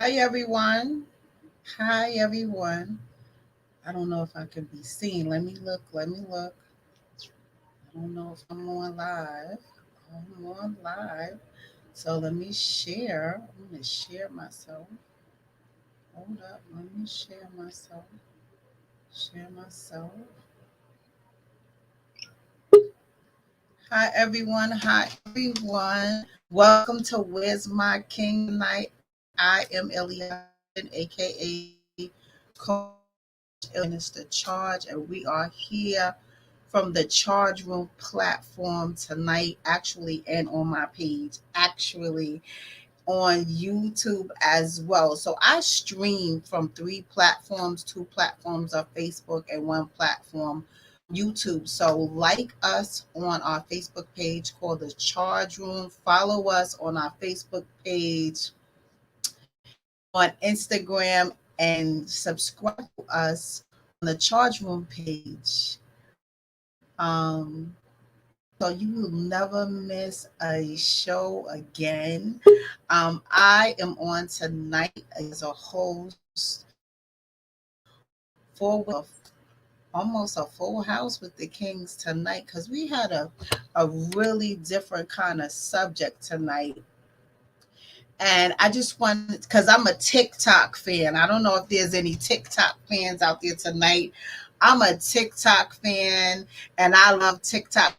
Hi, everyone. Hi, everyone. I don't know if I can be seen. Let me look. Let me look. I don't know if I'm on live. I'm on live. So let me share. I'm going to share myself. Hold up. Let me share myself. Share myself. Hi, everyone. Hi, everyone. Welcome to Where's My King tonight. I am Eliana, aka Coach Minister Charge, and we are here from the Charge Room platform tonight, actually, and on my page, actually on YouTube as well. So I stream from three platforms, two platforms are Facebook and one platform YouTube. So like us on our Facebook page called the Charge Room. Follow us on our Facebook page, on Instagram, and subscribe to us on the Charge Room page. So you will never miss a show again. I am on tonight as a host for almost a full house with the Kings tonight because we had a really different kind of subject tonight. And I just wanted, because I'm a TikTok fan. I don't know if there's any TikTok fans out there tonight. I'm a TikTok fan and I love TikTok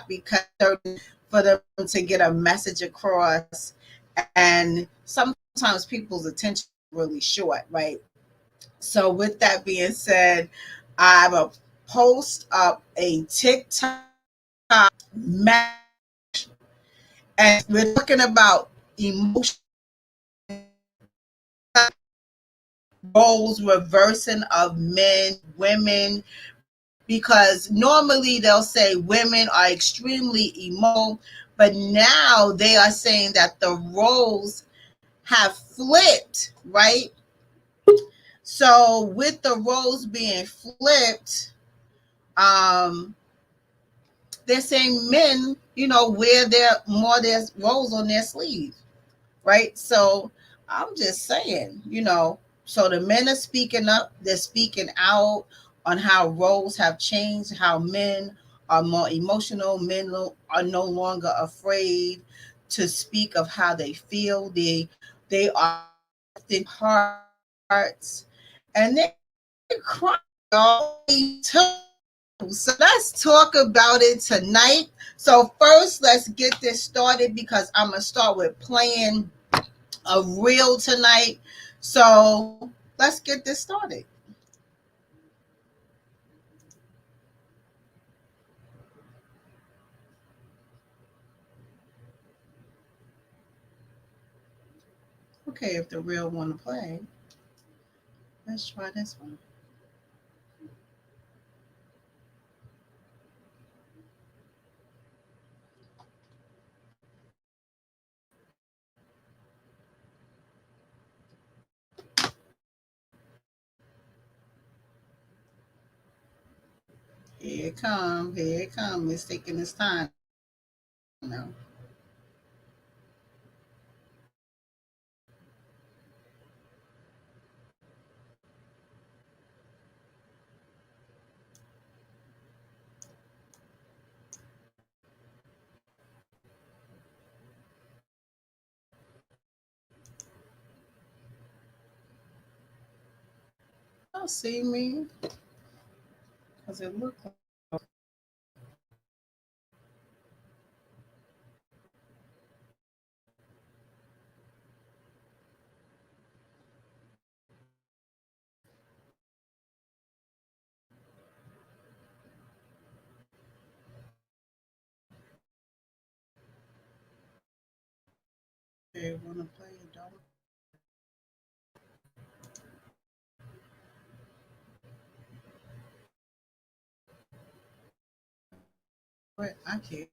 because for them to get a message across. And sometimes people's attention is really short, right? So with that being said, I will post up a TikTok match, and we're talking about emotional roles reversing of men, women, because normally they'll say women are extremely emotional, but now they are saying that the roles have flipped, right? So with the roles being flipped, um, they're saying men, wear their roles on their sleeve, right? So I'm just saying, so the men are speaking up, they're speaking out on how roles have changed, how men are more emotional, men are no longer afraid to speak of how they feel. They are lifting hearts and they're crying all too. So let's talk about it tonight. So first, let's get this started because I'm gonna start with playing a reel tonight. So let's get this started. Okay, if the reel want to play, let's try this one. Here it come. Here it come. It's taking its time now. Y'all see me? Cause it look like they want to play it. Don't. But I can't.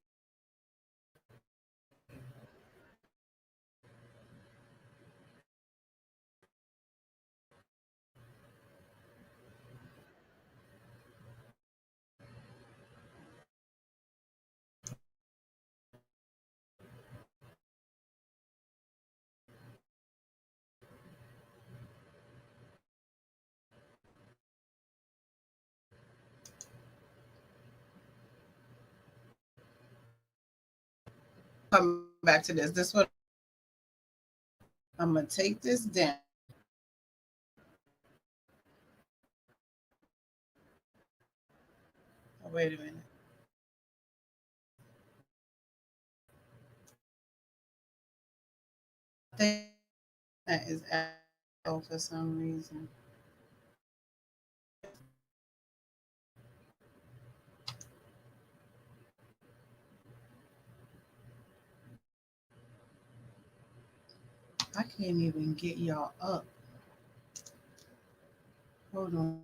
come back to this. This what I'm gonna take this down. Oh, wait a minute. I think that is out for some reason. I can't even get y'all up. Hold on.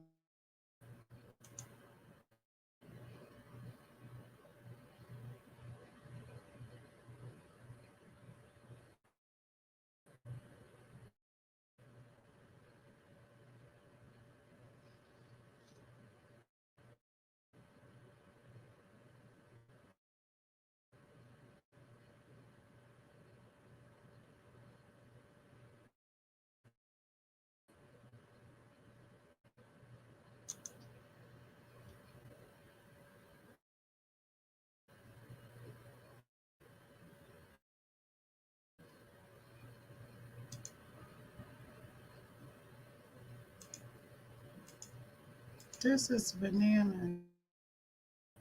This is banana.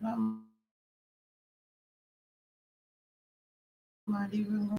I'm not even going.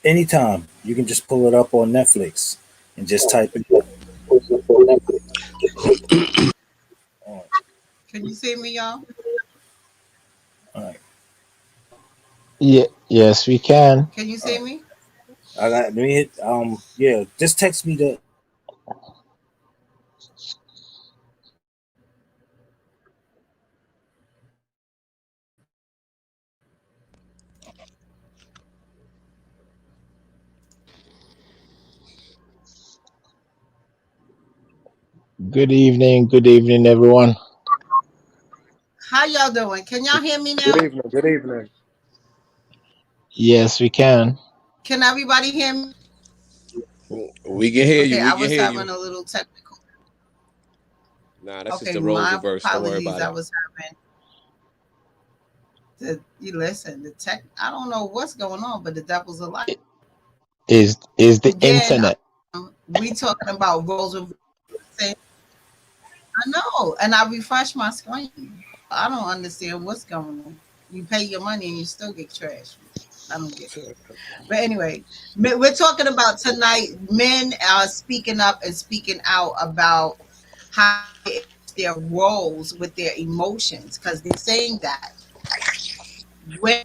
Anytime. You can just pull it up on Netflix and just type it in. All right. Can you see me, y'all? All right. Yeah, yes, we can. Can you All see right. me? I got let me hit yeah, just text me the Good evening, everyone. How y'all doing? Can y'all hear me Good now? evening. Good evening. Yes, we can. Can everybody hear me? We can hear you. Okay, We I can was hear you. having a little technical. Nah, that's just Okay, the roles my reversed. Don't worry apologies. about I it. was having you listen, the tech. I don't know what's going on, but the devil's a lie. Is the Again, internet? we talking about roles of. I know, and I refresh my screen. I don't understand what's going on. You pay your money and you still get trashed. I don't get it. But anyway, we're talking about tonight. Men are speaking up and speaking out about how their roles with their emotions, because they're saying that women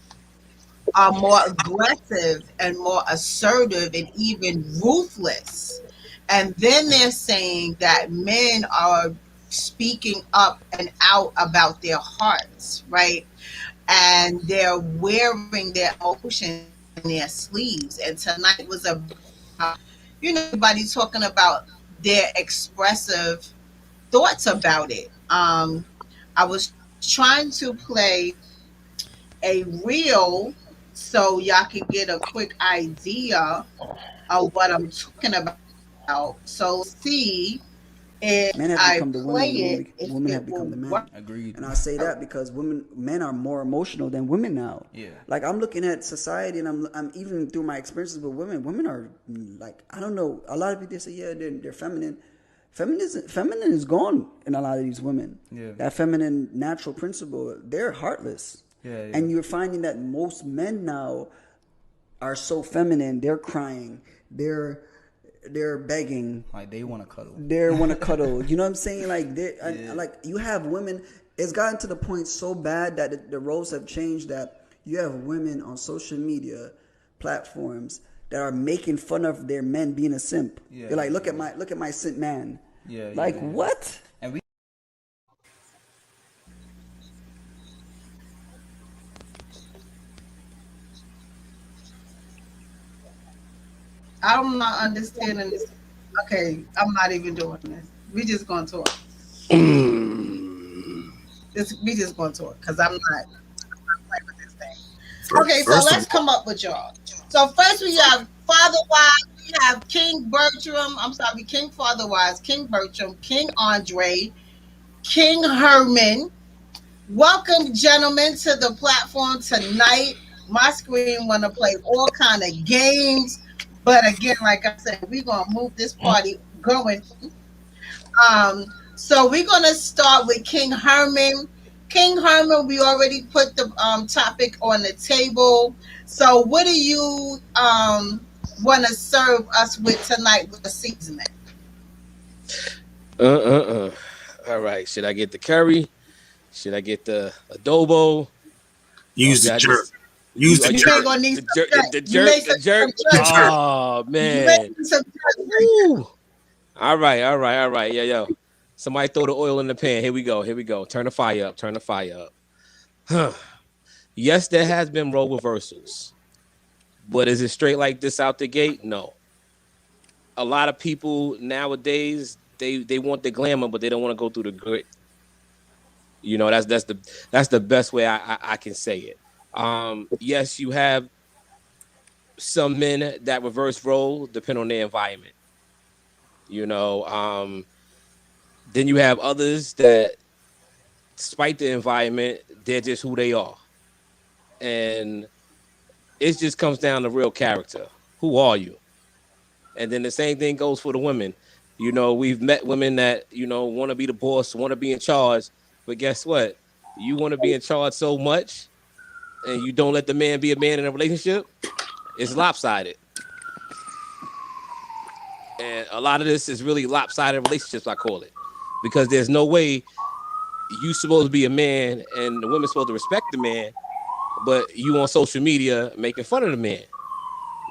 are more aggressive and more assertive and even ruthless. And then they're saying that men are speaking up and out about their hearts, right? And they're wearing their emotions on their sleeves. And tonight was everybody talking about their expressive thoughts about it. I was trying to play a reel so y'all can get a quick idea of what I'm talking about. So see if Men have I become the play women and it, if women it have will become the work. men. Agreed. And I say that because men are more emotional than women now. Yeah. Like I'm looking at society, and I'm even through my experiences with women. Women are like, I don't know. A lot of people say, yeah, they're feminine. Feminine is gone in a lot of these women. Yeah. That feminine natural principle, they're heartless. Yeah, yeah. And you're finding that most men now are so feminine. They're crying. They're begging. Like they want to cuddle. They want to cuddle. You know what I'm saying? Like, Yeah. like you have women. It's gotten to the point so bad that the roles have changed. That you have women on social media platforms that are making fun of their men being a simp. Yeah, They're like, yeah. look at my simp man. Yeah, yeah, Like yeah. what? And we I'm not understanding this. Okay, I'm not even doing this. We just gonna talk. Mm. We just gonna talk because I'm not playing with this thing. Okay, so First of let's all, come up with y'all. So first we have Father Wise, we have King Bertram. I'm sorry, King Father Wise, King Bertram, King Andre, King Herman. Welcome, gentlemen, to the platform tonight. My screen want to play all kind of games, but again, like I said, we're gonna move this party going. So we're gonna start with King Herman. King Herman, we already put the topic on the table. So what do you want to serve us with tonight with the seasoning? All right. Should I get the curry? Should I get the adobo? Or use the should I jerk. just Use the You jerk. may gonna need the some jerk, jerk. the You may jerk, the some jerk? The jerk. jerk. Oh You may man. need some jerk right there. Woo. All right. Yeah, yo. Somebody throw the oil in the pan. Here we go. Here we go. Turn the fire up. Turn the fire up. Huh. Yes, there has been role reversals, but is it straight like this out the gate? No. A lot of people nowadays they want the glamour, but they don't want to go through the grit. You know, that's the best way I can say it. Yes, you have some men that reverse role depend on their environment. You know, then you have others that, despite the environment, they're just who they are, and it just comes down to real character. Who are you? And then the same thing goes for the women. You know, we've met women that want to be the boss, want to be in charge, but guess what? You want to be in charge so much, and you don't let the man be a man in a relationship. It's lopsided, and a lot of this is really lopsided relationships. I call it because there's no way you supposed to be a man and the women's supposed to respect the man, but you on social media making fun of the man.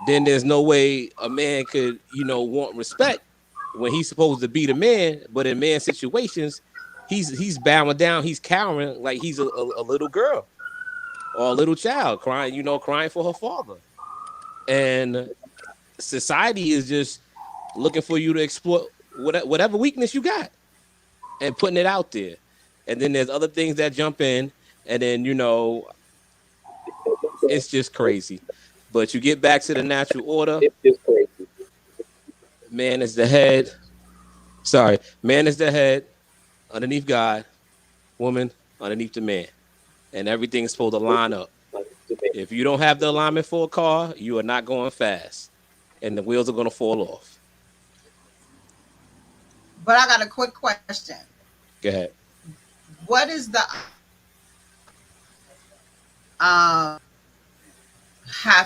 Then there's no way a man could, want respect when he's supposed to be the man, but in man situations, he's bowing down, he's cowering like he's a little girl or a little child crying, crying for her father. And society is just looking for you to exploit whatever weakness you got and putting it out there. And then there's other things that jump in, and then it's just crazy. But you get back to the natural order. Man is the head. Sorry, man is the head underneath God, woman underneath the man, and everything's supposed to line up. If you don't have the alignment for a car, you are not going fast, and the wheels are going to fall off. But I got a quick question. Go ahead. What is the have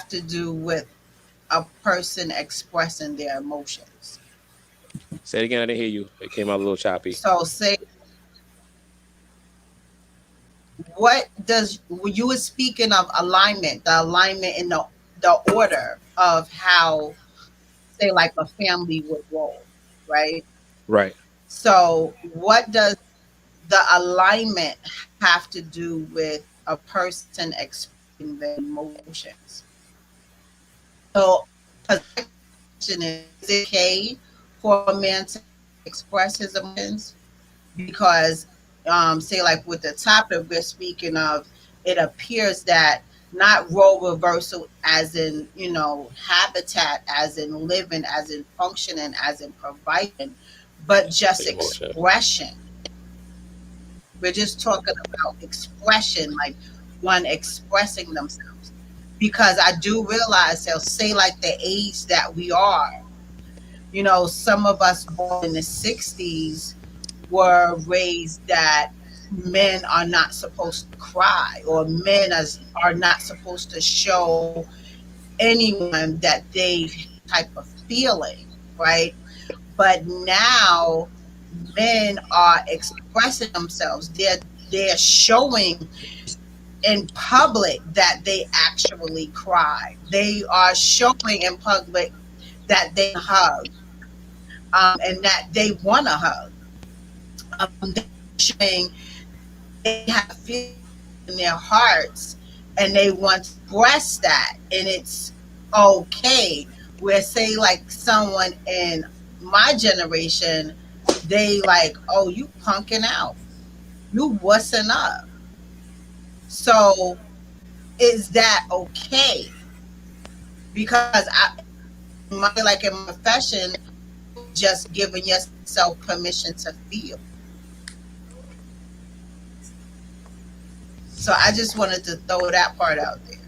to do with a person expressing their emotions? Say it again. I didn't hear you. It came out a little choppy. So say what does when you were speaking of alignment, the alignment in the order of how say like a family would roll, right? Right. So what does the alignment have to do with a person expressing their emotions? So, because my question is it okay for a man to express his emotions? Because, say, like with the topic we're speaking of, it appears that not role reversal as in, habitat, as in living, as in functioning, as in providing, but just Emotion. expression. We're just talking about expression, like one expressing themselves. Because I do realize they'll say like the age that we are. Some of us born in the 60s were raised that men are not supposed to cry or are not supposed to show anyone that they type of feeling, right? But now men are expressing themselves. They're showing in public that they actually cry. They are showing in public that they hug, and that they want to hug. They're showing they have feelings in their hearts and they want to express that, and it's okay where say like someone in my generation, they like, oh, you punking out, you wussing up. So is that okay? Because my like in my profession, just giving yourself permission to feel. So I just wanted to throw that part out there.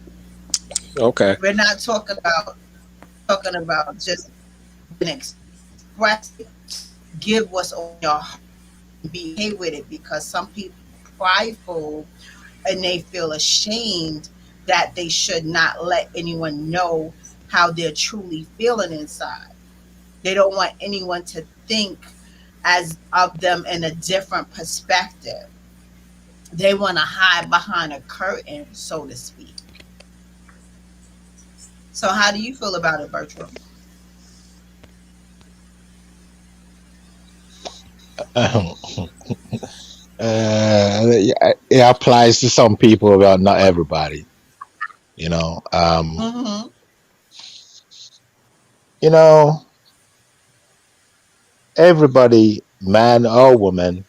Okay. We're not talking about just being expressive. Give what's on your heart and be okay with it, because some people are prideful and they feel ashamed that they should not let anyone know how they're truly feeling inside. They don't want anyone to think as of them in a different perspective. They want to hide behind a curtain, so to speak. So how do you feel about it, Bertram? It applies to some people, but not everybody. You know, Mm-hmm. you know, everybody, man or woman,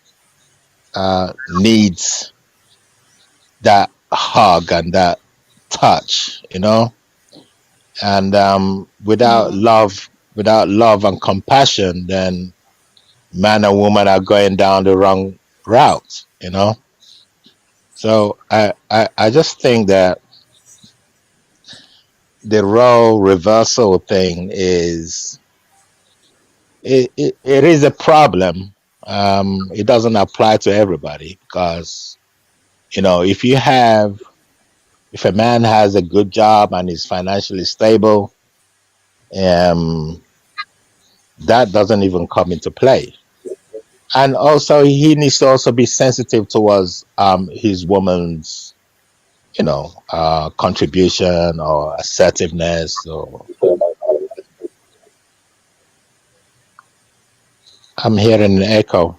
needs that hug and that touch. You know, and Mm-hmm. without love and compassion, then man and woman are going down the wrong route. You know, so I just think that the role reversal thing it is a problem. It doesn't apply to everybody because if a man has a good job and is financially stable, um, that doesn't even come into play. And also, he needs to also be sensitive towards his woman's contribution or assertiveness. Or I'm hearing an echo.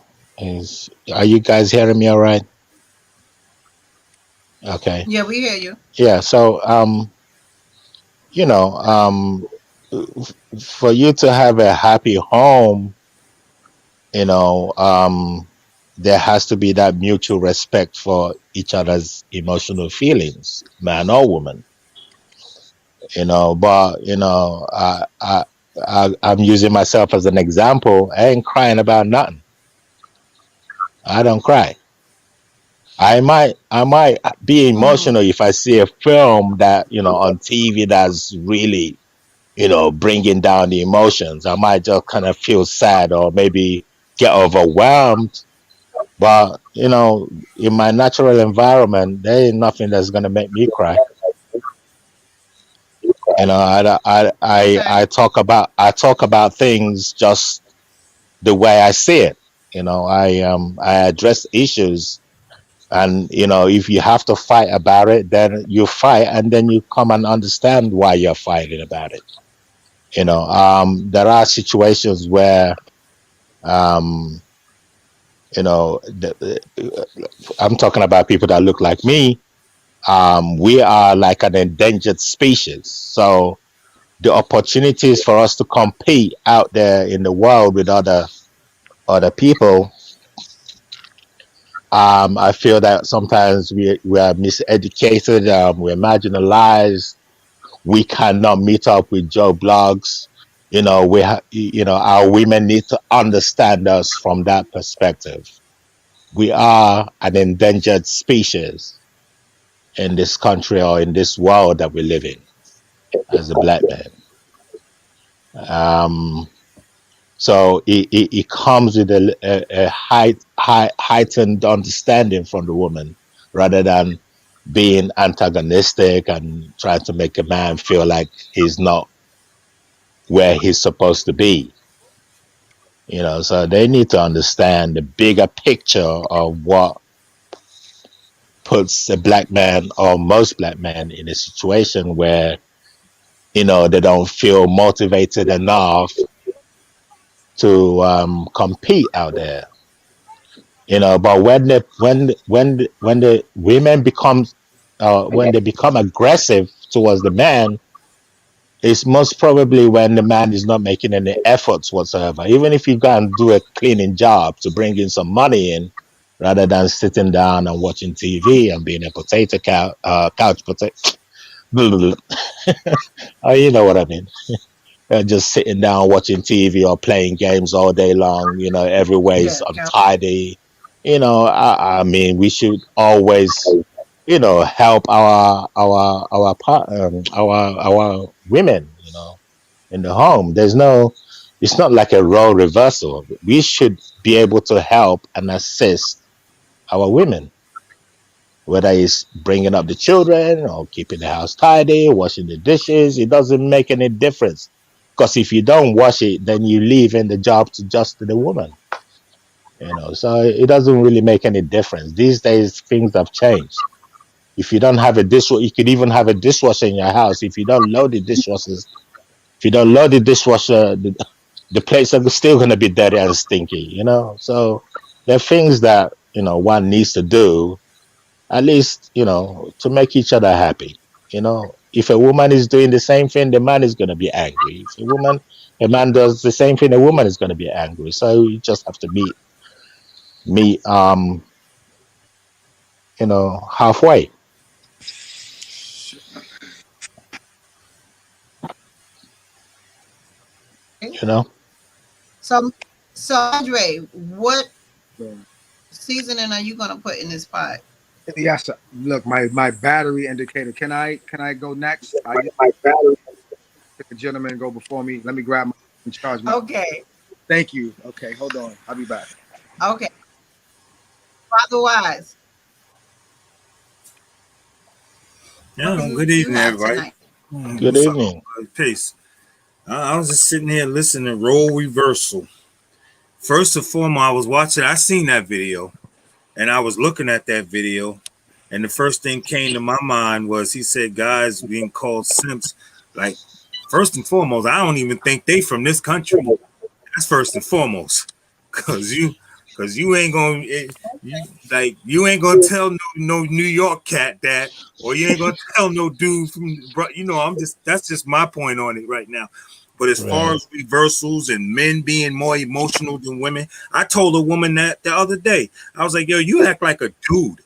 Are you guys hearing me all right? Okay. Yeah, we hear you. Yeah. So, you know, for you to have a happy home, you know, there has to be that mutual respect for each other's emotional feelings, man or woman. But I'm using myself as an example. I ain't crying about nothing. I don't cry. I might be Mm-hmm. emotional if I see a film that on TV that's really bringing down the emotions. I might just kind of feel sad or maybe get overwhelmed. But in my natural environment, there ain't nothing that's gonna make me cry. I Okay. talk about things just the way I see it. I address issues, and if you have to fight about it, then you fight, and then you come and understand why you're fighting about it. There are situations where um, I'm talking about people that look like me. We are like an endangered species, so the opportunities for us to compete out there in the world with other people, I feel that sometimes we are miseducated, we're marginalized, we cannot meet up with Joe blogs. Our women need to understand us from that perspective. We are an endangered species in this country or in this world that we live in as a black man. Um, so it comes with a heightened understanding from the woman rather than being antagonistic and trying to make a man feel like he's not where he's supposed to be. So they need to understand the bigger picture of what puts a black man or most black men in a situation where they don't feel motivated enough to compete out there. But when the women becomes when they become aggressive towards the man, It's most probably when the man is not making any efforts whatsoever. Even if you go and do a cleaning job to bring in some money in, rather than sitting down and watching TV and being a couch potato. Oh, you know what I mean. Just sitting down watching TV or playing games all day long. Everywhere is Yeah, untidy. I mean, we should always, help our women. In the home. It's not like a role reversal. We should be able to help and assist our women, whether it's bringing up the children or keeping the house tidy, washing the dishes. It doesn't make any difference. Because if you don't wash it, then you leave in the job to the woman. So it doesn't really make any difference. These days, things have changed. If you don't have a dishwasher, you could even have a dishwasher in your house. If you don't load the dishwashers, if you don't load the dishwasher, the plates are still going to be dirty and stinky. So there are things that, one needs to do, at least, to make each other happy. If a woman is doing the same thing, the man is going to be angry. If a man does the same thing, a woman is going to be angry. So you just have to meet, halfway, okay. you know. So, Andre, what seasoning are you gonna put in this pot? Yes. Look, my battery indicator. Can I go next? I usually let the gentleman go before me. Let me grab my and charge my. Okay, Thank you. Okay, hold on. I'll be back. okay. Father Wise, what Yeah, do good you evening, have everybody. tonight? Good What's up? evening. Peace. I was just sitting here listening to role reversal. First and foremost, I was watching. I seen that video, and I was looking at that video, and the first thing came to my mind was he said guys being called simps. Like, first and foremost, I don't even think they from this country. That's first and foremost, cause you ain't gonna you ain't gonna tell no New York cat that, or you ain't gonna tell no dude from I'm just that's just my point on it right now. But as far Right. as reversals and men being more emotional than women, I told a woman that the other day. I was like, yo, you act like a dude.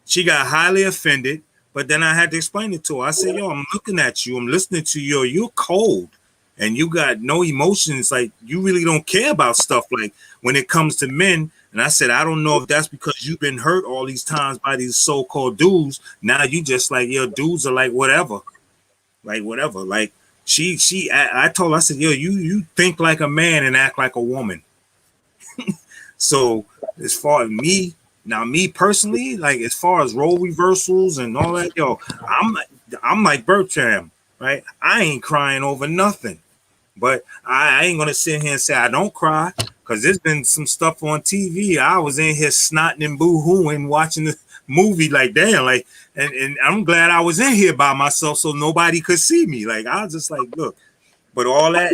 She got highly offended, but then I had to explain it to her. I said, yo, I'm looking at you, I'm listening to you, you're cold and you got no emotions. Like, you really don't care about stuff like when it comes to men. And I said, I don't know if that's because you've been hurt all these times by these so-called dudes. Now you just like, yo, dudes are like whatever. Like whatever. Like I told her, I said, yo, you think like a man and act like a woman. So as far as me personally, like as far as role reversals and all that, yo, I'm like Bertram, right? I ain't crying over nothing. But I ain't gonna sit here and say I don't cry, because there's been some stuff on TV. I was in here snotting and boo-hooing watching the movie, like damn, like and I'm glad I was in here by myself so nobody could see me. Like I was just like, look, but all that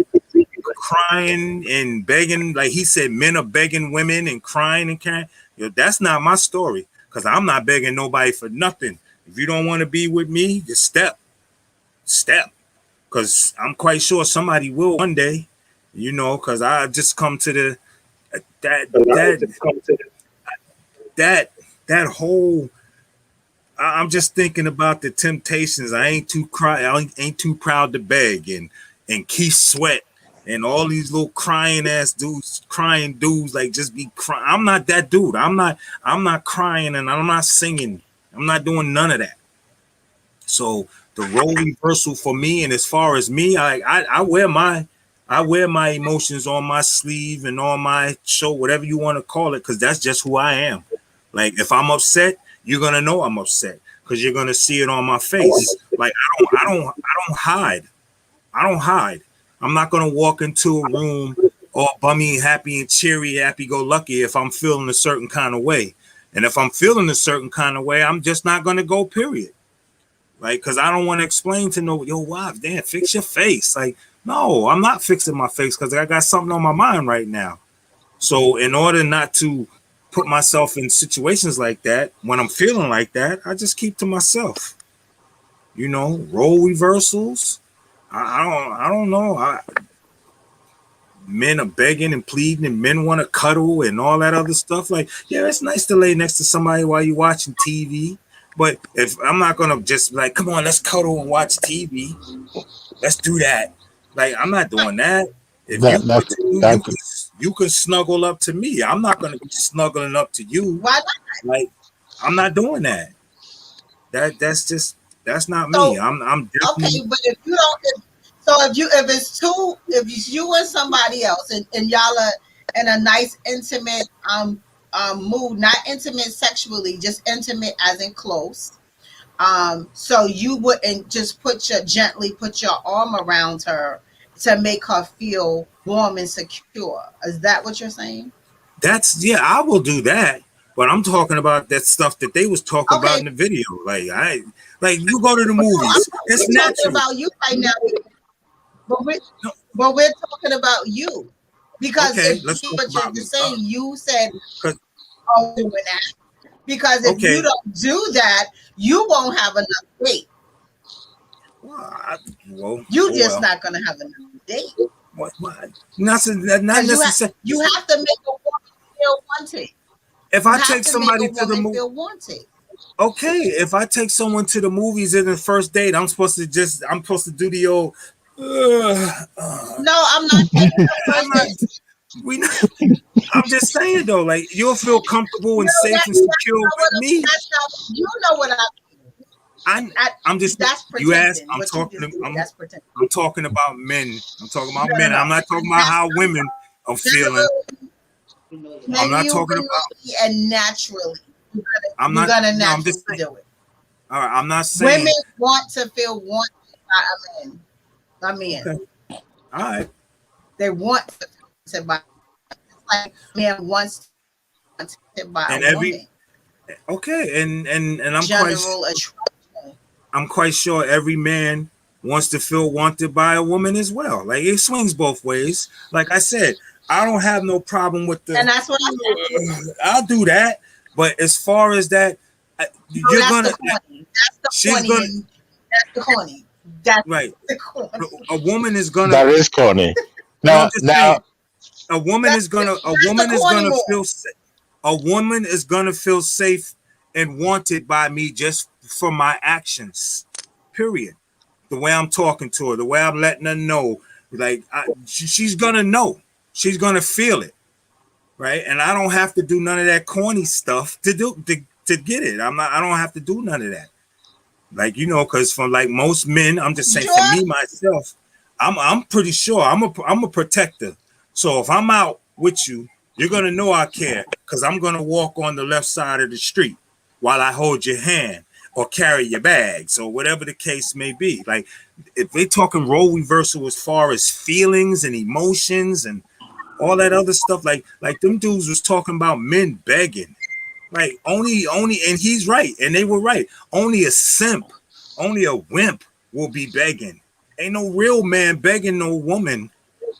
crying and begging, like he said, men are begging women and crying and crying. That's not my story, because I'm not begging nobody for nothing. If you don't want to be with me, just step, because I'm quite sure somebody will one day, because I just come to the that that that whole. I'm just thinking about the Temptations. I ain't too proud to beg, and Keith Sweat and all these little crying ass dudes, crying dudes, like just be crying. I'm not that dude. I'm not crying and I'm not singing. I'm not doing none of that. So the role reversal for me, and as far as me, I wear my emotions on my sleeve and on my show, whatever you want to call it, because that's just who I am. Like if I'm upset, you're gonna know I'm upset because you're gonna see it on my face. Like I don't hide. I don't hide. I'm not gonna walk into a room all bummy, happy, and cheery, happy go lucky if I'm feeling a certain kind of way. And if I'm feeling a certain kind of way, I'm just not gonna go, period. Like, because I don't want to explain to no, yo, wife, damn, fix your face. Like, no, I'm not fixing my face because I got something on my mind right now. So, in order not to put myself in situations like that, when I'm feeling like that, I just keep to myself. Role reversals. I don't know. Men are begging and pleading, and men want to cuddle and all that other stuff. Like, yeah, it's nice to lay next to somebody while you're watching TV. But if I'm not gonna just be like, come on, let's cuddle and watch TV. Let's do that. Like, I'm not doing that. If you That want that's to, that you can snuggle up to me. I'm not gonna be snuggling up to you. Why not? Like, I'm not doing that. That's just that's not me. So I'm okay, definitely but if you don't, if it's two, if it's you and somebody else, and y'all are in a nice intimate mood, not intimate sexually, just intimate as in close. So you wouldn't just gently put your arm around her to make her feel warm and secure. Is that what you're saying? that's yeah, I will do that. But I'm talking about that stuff that they was talking about Okay, in the video. Like you go to the but no, movies, it's we're talking natural. about you right now, but No, we're talking about you because okay, if let's talk what you're about me. saying, you said, 'Cause- "Oh, doing that," because if you okay, don't do that, you won't have enough date. well, well, You oh just well. not gonna have enough date What? Not because necessarily. you have to make a woman feel wanted. If You I have take to make a somebody to the woman movie, feel wanted. okay. If I take someone to the movies in the first date, I'm supposed to do the old. No, I'm not saying the I'm first not. date. We. I'm just saying though, like you'll feel comfortable and No, safe and that's secure not what with me. that's not. You know what I mean. I I, I'm just that's you asked. pretending. What you just did, that's pretending. I'm talking about men. I'm talking about No, no, men. no. I'm not talking about That's how women are feeling. generally, I'm not talking genuinely, about. and naturally. You're gonna, I'm you're not. gonna No, I'm naturally just saying. do it. All right. I'm not Women saying. want to feel wanted by a man. By men. Okay. All right. They want to feel wanted by, just like a man wants to be wanted by a And every woman. okay. And General attraction. I'm quite sure every man wants to feel wanted by a woman as well. Like it swings both ways. Like I said, I don't have no problem with And the. that's what I said. I'll do that. But as far as that, No, you're that's the gonna. corny. That's the She's corny gonna and that's the corny. That's right. the corny. A woman is gonna. that is corny. No, I'm Now, just saying. now, A That's the woman is corny gonna one. feel. A woman is gonna feel safe and wanted by me just for my actions. Period. The way I'm talking to her, the way I'm letting her know, like she's gonna know, she's gonna feel it, right? And I don't have to do none of that corny stuff to get it. I'm not. I don't have to do none of that. Like because for like most men, I'm just saying for Sure. me myself, I'm pretty sure I'm a protector. So if I'm out with you, you're gonna know I care because I'm gonna walk on the left side of the street while I hold your hand or carry your bags or whatever the case may be. Like if they talking role reversal as far as feelings and emotions and all that other stuff, like them dudes was talking about men begging. Like only, and he's right, and they were right. Only a simp, only a wimp will be begging. Ain't no real man begging no woman,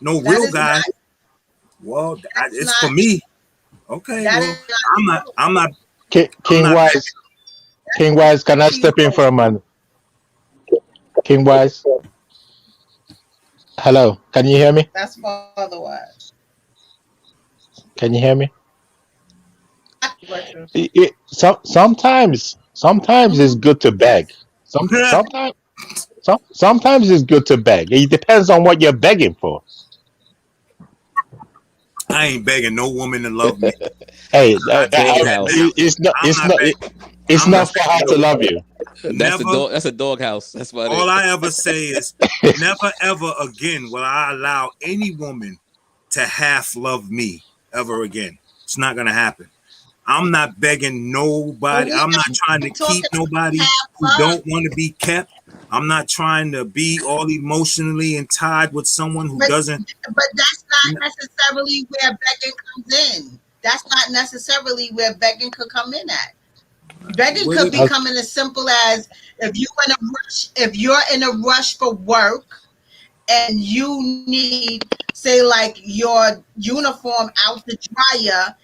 no That real is guy. not. Well, That's it's for not. me. Okay, That well, is not I'm not, true. I'm not, I'm King not Wise, begging. King Wise, can I Cheese step in for bowls. a moment? King Wise, hello, can you hear me? That's for otherwise. Can you hear me? Virtual. Sometimes it's Mm-hmm. good to beg. Yes. Sometimes it's good to beg. It depends on what you're begging for. I ain't begging no woman to love me. Hey, I tell you that Doghouse. now. I'm not begging. it's I'm not not for her begging to no love woman. you. That's the Never. dog. That's a doghouse. That's about All it. I ever say is, never ever again will I allow any woman to half love me ever again. It's not gonna happen. I'm not begging But nobody. we I'm not trying to ain't talking keep nobody half who love. don't want to be kept. I'm not trying to be all emotionally and tied with someone who But doesn't. that's not necessarily where begging comes in. That's not necessarily where begging could come in at. Begging What could it, be Uh, coming as simple as if you're in a rush for work and you need, say, like your uniform out the dryer,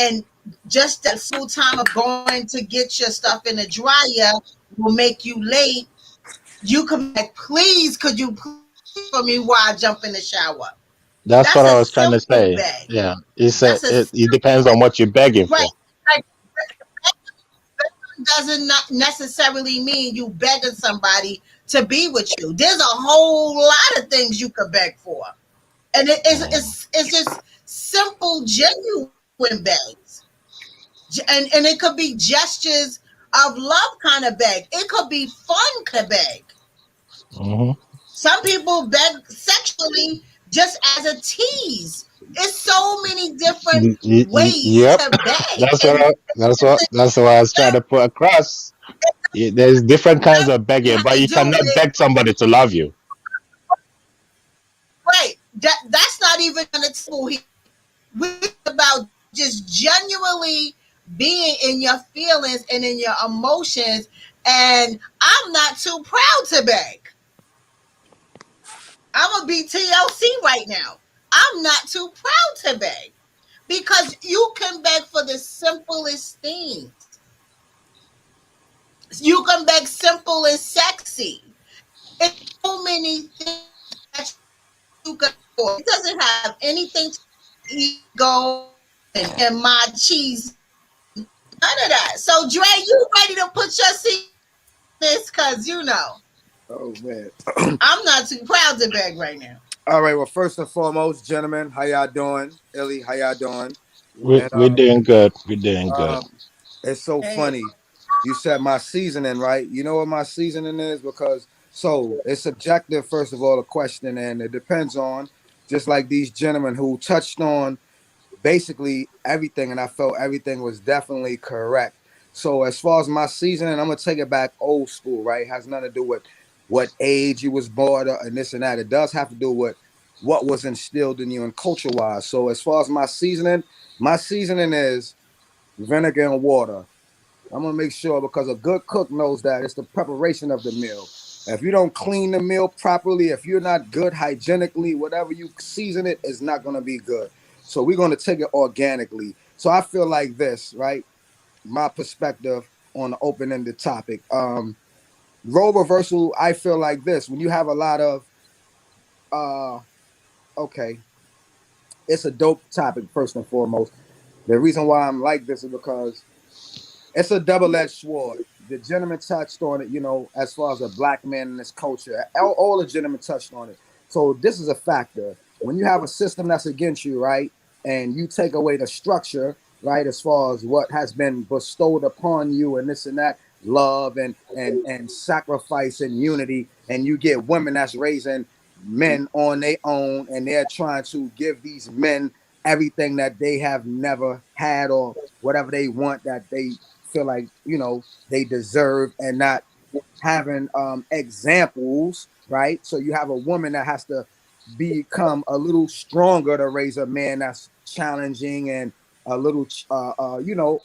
and just that simple time of going to get your stuff in the dryer will make you late. You could be like, please, could you for me while I jump in the shower. That's That's what I a was trying to simple say. beg. Yeah, That's a it depends on what you're begging right. for. Like doesn't not necessarily mean you begging somebody to be with you. There's a whole lot of things you could beg for, and Mm. it's just simple, genuine begs, and it could be gestures of love kind of beg. It could be fun kind of beg. Hmm. Some people beg sexually just as a tease. It's so many different ways Yep, to beg, that's and that's what I was trying to put across. There's different kinds of begging, have but to you do cannot with beg somebody to love you. right. That's not even on the table here. We about just genuinely being in your feelings and in your emotions. And I'm not too proud to beg. I'm gonna be TLC right now. I'm not too proud to beg because you can beg for the simplest things. You can beg simple and sexy. It's so many things that you can do. It doesn't have anything to do with ego and my cheese. None of that. So Dre, you ready to put your seat in this? Cause Oh man. I'm not too proud to beg right now. All right. Well, first and foremost, gentlemen, how y'all doing? Illy, how y'all doing? And We're doing good. We're doing good. um, it's so Hey, funny. You said my seasoning, right? You know what my seasoning is because so it's subjective. First of all, a question, and it depends on just like these gentlemen who touched on basically everything, and I felt everything was definitely correct. So as far as my seasoning, I'm gonna take it back old school, right? It has nothing to do with what age you was born and this and that. It does have to do with what was instilled in you and culture wise. So as far as my seasoning is vinegar and water. I'm gonna make sure because a good cook knows that it's the preparation of the meal. If you don't clean the meal properly, if you're not good hygienically, whatever you season it is not gonna be good. So we're gonna take it organically. So I feel like this, right? My perspective on the open-ended topic. Role reversal, I feel like this. When you have a lot of uh okay, it's a dope topic first and foremost. The reason why I'm like this is because it's a double-edged sword. The gentleman touched on it, as far as a black man in this culture. All the gentlemen touched on it. So this is a factor. When you have a system that's against you, right, and you take away the structure, right, as far as what has been bestowed upon you and this and that, love and sacrifice and unity, and you get women that's raising men on their own, and they're trying to give these men everything that they have never had or whatever they want that they feel like they deserve and not having examples, right? So you have a woman that has to become a little stronger to raise a man that's challenging and a little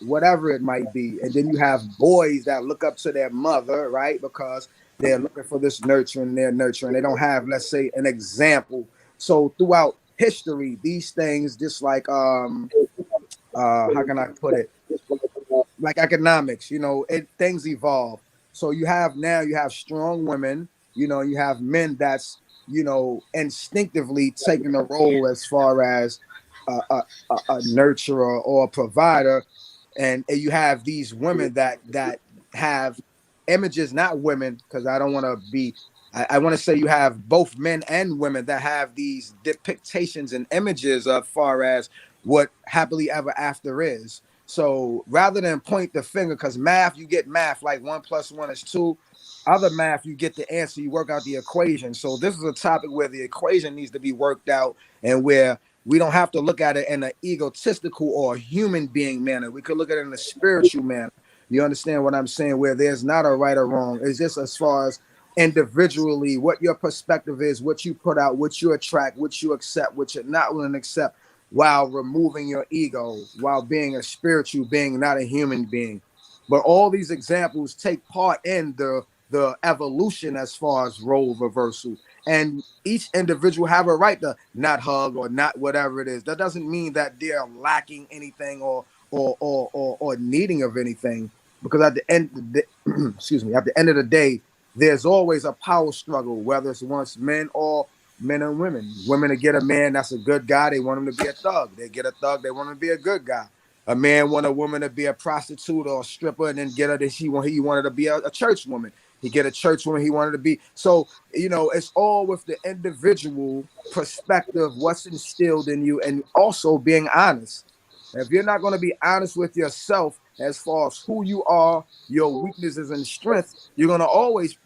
whatever it might be. And then you have boys that look up to their mother, right? Because they're looking for this nurturing, they're nurturing, they don't have, let's say, an example. So throughout history, these things just like how can I put it, like economics, things evolve. So you have strong women, you have men that's instinctively taking a role as far as a nurturer or a provider, and you have these women that have images, not women, because I don't want to be. I want to say you have both men and women that have these depictions and images of far as what happily ever after is. So rather than point the finger, because math, you get math like 1 + 1 is 2. Other math, you get the answer, you work out the equation. So this is a topic where the equation needs to be worked out and where we don't have to look at it in an egotistical or human being manner. We could look at it in a spiritual manner. You understand what I'm saying? Where there's not a right or wrong. It's just as far as individually what your perspective is, what you put out, what you attract, what you accept, what you're not willing to accept, while removing your ego, while being a spiritual being, not a human being. But all these examples take part in the evolution as far as role reversal. And each individual have a right to not hug or not whatever it is. That doesn't mean that they're lacking anything or needing of anything. Because at the end of excuse me, at the end of the day, there's always a power struggle, whether it's amongst men or men and women. Women to get a man that's a good guy, they want him to be a thug. They get a thug, they want him to be a good guy. A man want a woman to be a prostitute or a stripper, and then get her that he wanted to be a church woman. He get a church woman he wanted to be. So it's all with the individual perspective, what's instilled in you, and also being honest. If you're not going to be honest with yourself as far as who you are, your weaknesses and strengths, you're going to always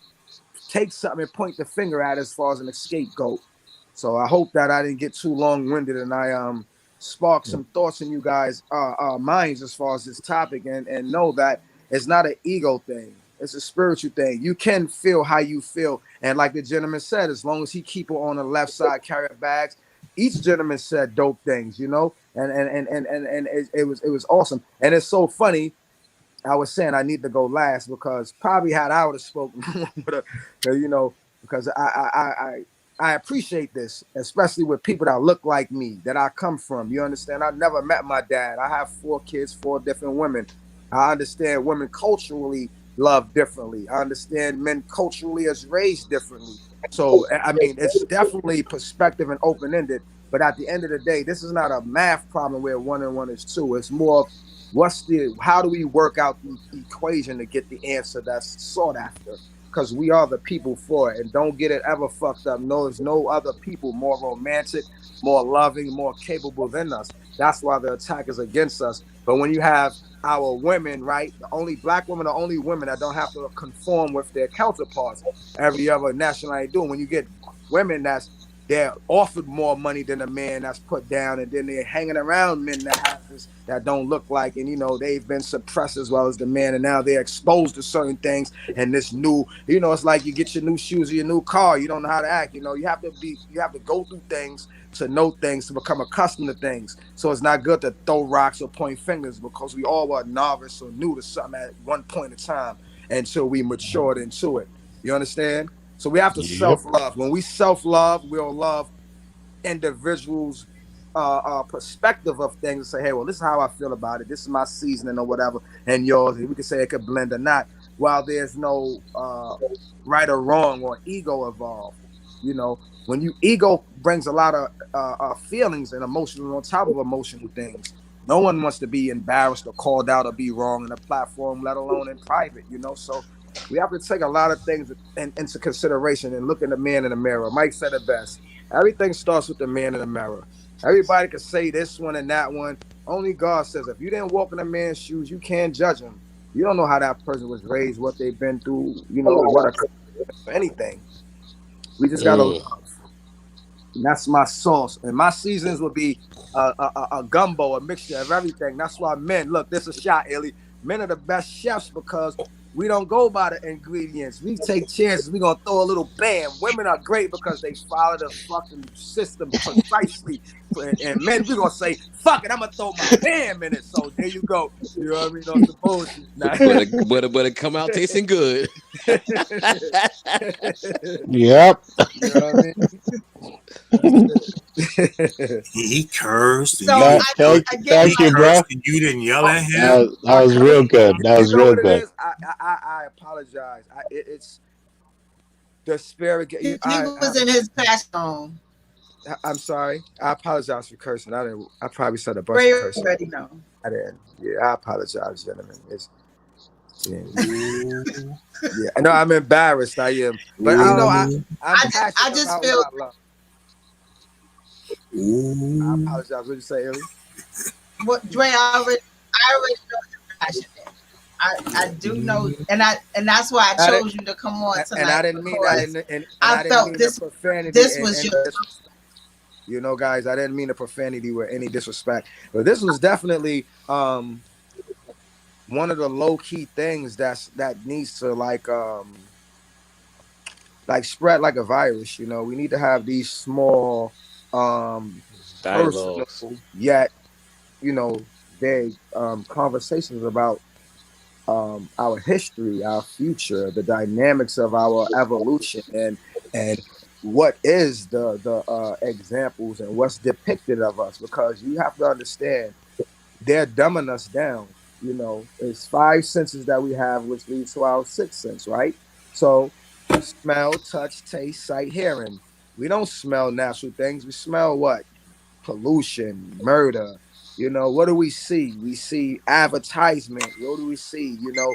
take something and point the finger at as far as an scapegoat. So I hope that I didn't get too long-winded and I sparked some thoughts in you guys' minds as far as this topic, and know that it's not an ego thing. It's a spiritual thing. You can feel how you feel. And like the gentleman said, as long as he keep her on the left side carrying bags, each gentleman said dope things, and it was awesome. And it's so funny. I was saying I need to go last because probably had I would have spoken, because I appreciate this, especially with people that look like me, that I come from. You understand? I never met my dad. I have 4 kids, 4 different women. I understand women culturally love differently. I understand men culturally is raised differently. So I mean, it's definitely perspective and open ended. But at the end of the day, this is not a math problem where 1 and 1 is 2. It's more how do we work out the equation to get the answer that's sought after? Because we are the people for it. And don't get it ever fucked up. No, there's no other people more romantic, more loving, more capable than us. That's why the attack is against us. But when you have our women, right, the only black women are only women that don't have to conform with their counterparts. Every other nationality do. When you get women they're offered more money than a man that's put down, and then they're hanging around men that have this that don't look like, and they've been suppressed as well as the man, and now they're exposed to certain things. And this new, it's like you get your new shoes or your new car, you don't know how to act. You have to go through things to know things, to become accustomed to things. So it's not good to throw rocks or point fingers, because we all were novice or new to something at one point in time until we matured into it. You understand? So we have to Yep. self-love. When we self-love, we'll love individuals' perspective of things and say, hey, well, this is how I feel about it. This is my seasoning or whatever, and yours. And we can say it could blend or not. While there's no right or wrong or ego involved. When ego brings a lot of feelings and emotions on top of emotional things. No one wants to be embarrassed or called out or be wrong in a platform, let alone in private. So we have to take a lot of things into consideration and look at the man in the mirror. Mike said it best. Everything starts with the man in the mirror. Everybody can say this one and that one. Only God says if you didn't walk in a man's shoes, you can't judge him. You don't know how that person was raised, what they've been through, anything. We just got to Mm. love. And that's my sauce. And my seasons would be a gumbo, a mixture of everything. That's why men, look, this is a shot, Illy. Men are the best chefs because we don't go by the ingredients. We take chances. We're going to throw a little bam. Women are great because they follow the fucking system precisely. And men, we're going to say, fuck it, I'm going to throw my bam in it. So there you go. You know what I mean? No, some bullshit. Nah. But it come out tasting good. Yep. You know what I mean? He cursed and So you No, didn't yell. again, He thank you, like, bro. cursed and you didn't yell Oh, at That him. was, that was real good. That you was know real what it good. is? I apologize. It's the spirit. he was in his passion. I'm sorry. I apologize for cursing. I didn't. I probably said a bunch Ray of cursing. already know. I didn't. Yeah, I apologize, gentlemen. Yeah, Ooh, yeah. I know I'm embarrassed. I am, but Um, ooh, I'm I passionate just about what feel I love. I ooh. apologize. What did you say, Illy? what Dre I already know you're passionate. I do know, and that's why I I didn't, chose you to come on and I tonight didn't mean that, because and I I didn't felt mean the this profanity this and was any your disrespect. Guys, I didn't mean the profanity with any disrespect, but this was definitely one of the low key things that needs to like spread like a virus. We need to have these small personal Dialogues. yet big conversations about our history, our future, the dynamics of our evolution, and what is the examples and what's depicted of us, because you have to understand they're dumbing us down. It's 5 senses that we have, which leads to our sixth sense, right? So smell, touch, taste, sight, hearing. We don't smell natural things. We smell what? Pollution, murder. You know, what do we see? We see advertisement. What do we see? You know,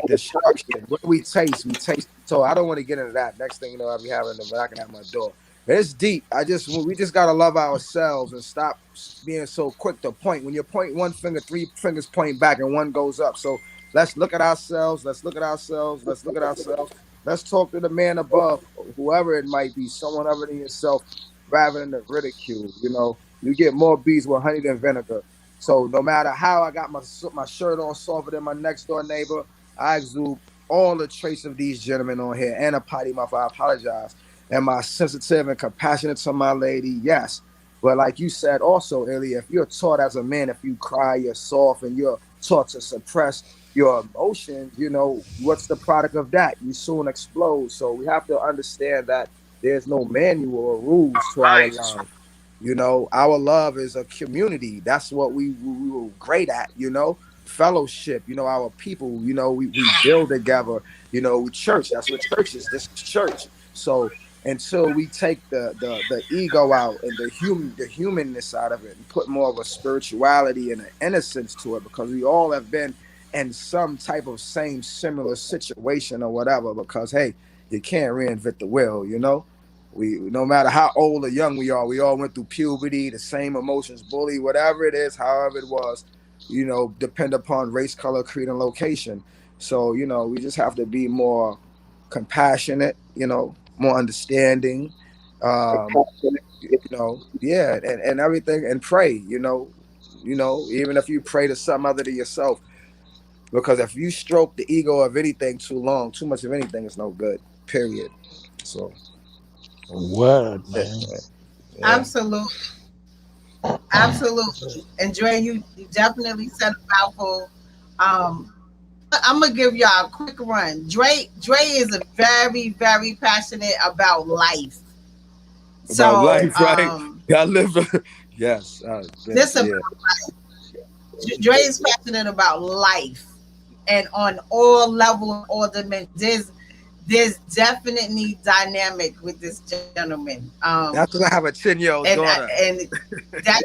destruction. What do we taste? We taste. So I don't want to get into that. Next thing you know, I'll be having the knocking at my door. But it's deep. We just gotta love ourselves and stop being so quick to point. When you point one finger, three fingers point back and one goes up. So let's look at ourselves. Let's look at ourselves. Let's look at ourselves. Let's talk to the man above, whoever it might be, someone other than yourself, rather than the ridicule. You know, you get more bees with honey than vinegar. So no matter how I got my shirt on softer than my next door neighbor, I exude all the traits of these gentlemen on here and a potty mouth. I apologize. Am I sensitive and compassionate to my lady? Yes. But like you said also earlier, if you're taught as a man, if you cry, you're soft, and you're taught to suppress your emotions, you know, what's the product of that? You soon explode. So we have to understand that there's no manual or rules to our love. You know, our love is a community. That's what we were great at, you know, fellowship, you know, our people, you know, we build together, you know, church. That's what church is. This is church. So until we take the ego out and the humanness out of it and put more of a spirituality and an innocence to it, because we all have been in some type of same similar situation or whatever, because hey, you can't reinvent the wheel, you know. We, no matter how old or young we all went through puberty, the same emotions, bully, whatever it is, however it was, you know, depend upon race, color, creed, and location. So, you know, we just have to be more compassionate, you know, more understanding, you know, yeah, and everything, and pray, you know, even if you pray to something other than yourself, because if you stroke the ego of anything too long, too much of anything is no good. Period. So Word, yeah, man. yeah. Absolutely. Absolutely. And Dre, you definitely said a mouthful. I'm gonna give y'all a quick run. Dre is a very, very passionate about life. About So life, right? I live. Yes, been, this yeah. about Dre is passionate about life and on all levels, all dimensions. There's definitely dynamic with this gentleman. That's because I have a 10-year-old daughter. And that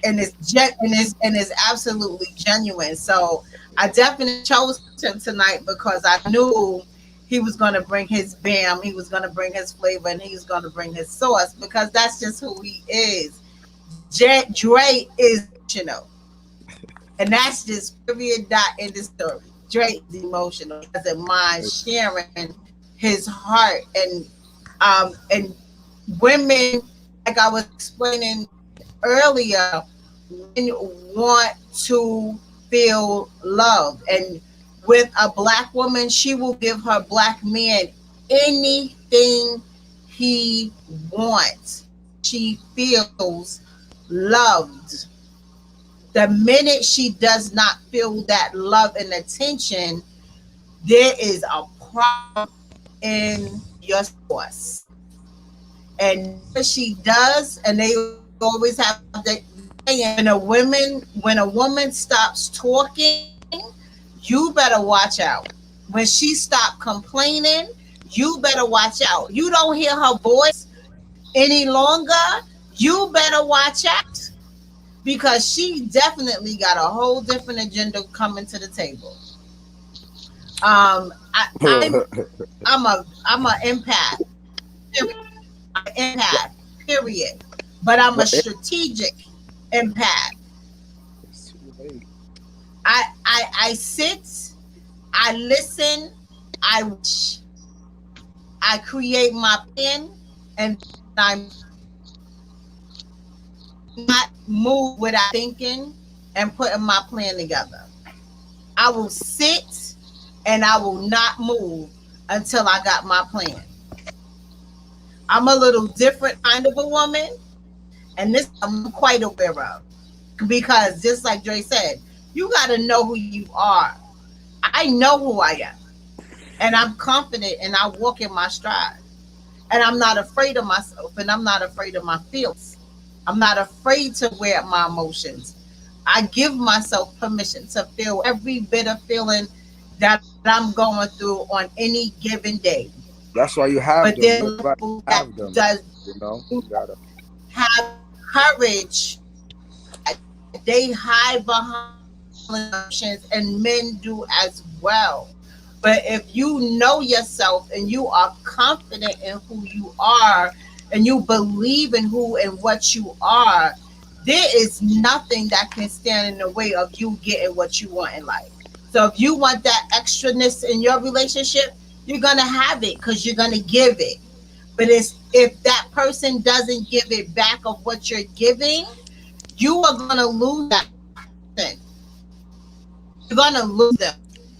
and it's absolutely genuine. So I definitely chose him tonight because I knew he was going to bring his bam, he was going to bring his flavor, and he was going to bring his sauce because that's just who he is. Dre is emotional, and that's just period dot in the story. Dre is emotional. He doesn't mind sharing his heart and women, like I was explaining earlier, women want to feel love. And with a black woman, she will give her black man anything he wants. She feels loved. The minute she does not feel that love and attention, there is a problem in your source. And never she does, and they always have that saying, when a woman stops talking, you better watch out. When she stopped complaining, you better watch out. You don't hear her voice any longer, you better watch out because she definitely got a whole different agenda coming to the table. I'm a empath. I'm an empath. Period. But I'm a But strategic empath. it's too late. I sit, I listen, I watch, I create my plan, and I not move without thinking and putting my plan together. I will sit and I will not move until I got my plan. I'm a little different kind of a woman, and this I'm quite aware of. Because just like Dre said, you got to know who you are. I know who I am, and I'm confident, and I walk in my stride. And I'm not afraid of myself, and I'm not afraid of my feelings. I'm not afraid to wear my emotions. I give myself permission to feel every bit of feeling that I'm going through on any given day. That's why you have But them. there's Everybody people that have them. does You know, you gotta. have courage that they hide behind emotions, and men do as well. But if you know yourself and you are confident in who you are and you believe in who and what you are, there is nothing that can stand in the way of you getting what you want in life. So if you want that extraness in your relationship, you're gonna have it because you're gonna give it. But it's if that person doesn't give it back of what you're giving, you are gonna lose that person. You're gonna lose them,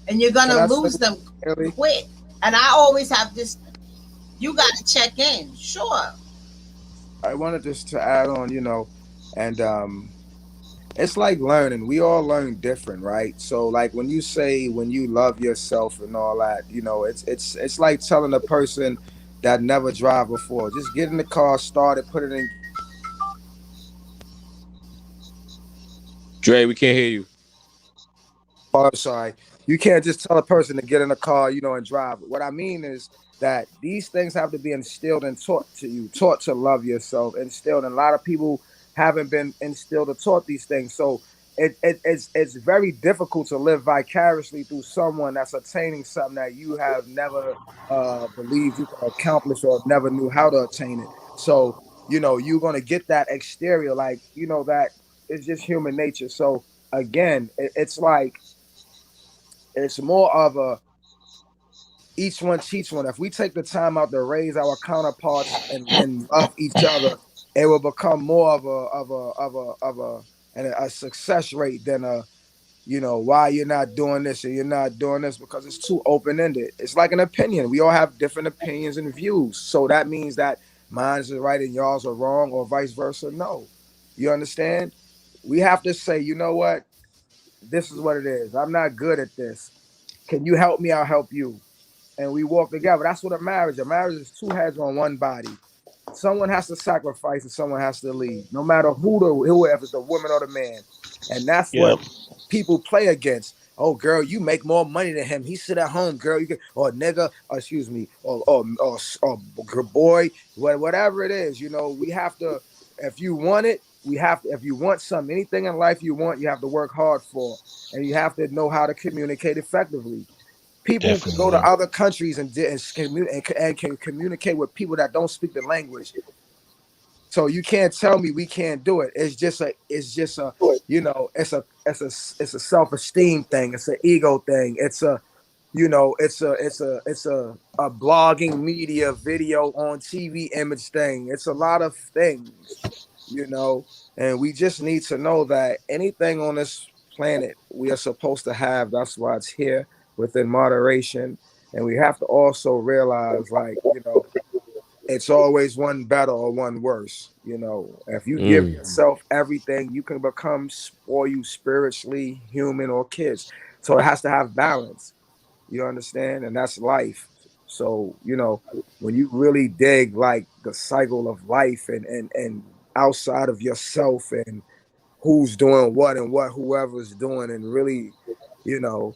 and you're Can gonna I say, lose them Ellie? quick. And I always have this. You gotta check in. Sure. I wanted just to add on, and it's like learning. We all learn different, right? So like when you say when you love yourself and all that, it's like telling a person that never drive before, just get in the car, start it, put it in. Dre, we can't hear you. Oh, I'm sorry. You can't just tell a person to get in a car, and drive. What I mean is that these things have to be instilled and taught to you, taught to love yourself, instilled. And a lot of people haven't been instilled or taught these things. So it's very difficult to live vicariously through someone that's attaining something that you have never believed you could accomplish or never knew how to attain it. So, you're going to get that exterior, like, that it's just human nature. So, again, it's like, it's more of a each one teach one. If we take the time out to raise our counterparts and love each other, it will become more of a success rate than why you're not doing this and you're not doing this, because it's too open ended. It's like an opinion. We all have different opinions and views. So that means that mine's is right and y'all's are wrong, or vice versa. No. You understand? We have to say, you know what? This is what it is. I'm not good at this. Can you help me? I'll help you. And we walk together. That's what a marriage. A marriage is two heads on one body. Someone has to sacrifice and someone has to lead, no matter whoever, the woman or the man. And that's Yeah. what people play against. Oh, girl, you make more money than him. He sit at home, girl. You can, or nigga, or excuse me, or boy, whatever it is. We have to. If you want it, we have to. If you want something, anything in life you want, you have to work hard for, and you have to know how to communicate effectively. People can go to Definitely. other countries and can communicate with people that don't speak the language. So you can't tell me we can't do it. It's just a it's a self-esteem thing. It's an ego thing. It's a blogging media video on TV image thing. It's a lot of things, you know, and we just need to know that anything on this planet we are supposed to have. That's why it's here within moderation. And we have to also realize, like, it's always one better or one worse. If you give Mm. yourself everything, you can become spoil you spiritually, human, or kids. So it has to have balance. You understand? And that's life. So, when you really dig like the cycle of life and outside of yourself and who's doing what and what whoever's doing, and really, you know,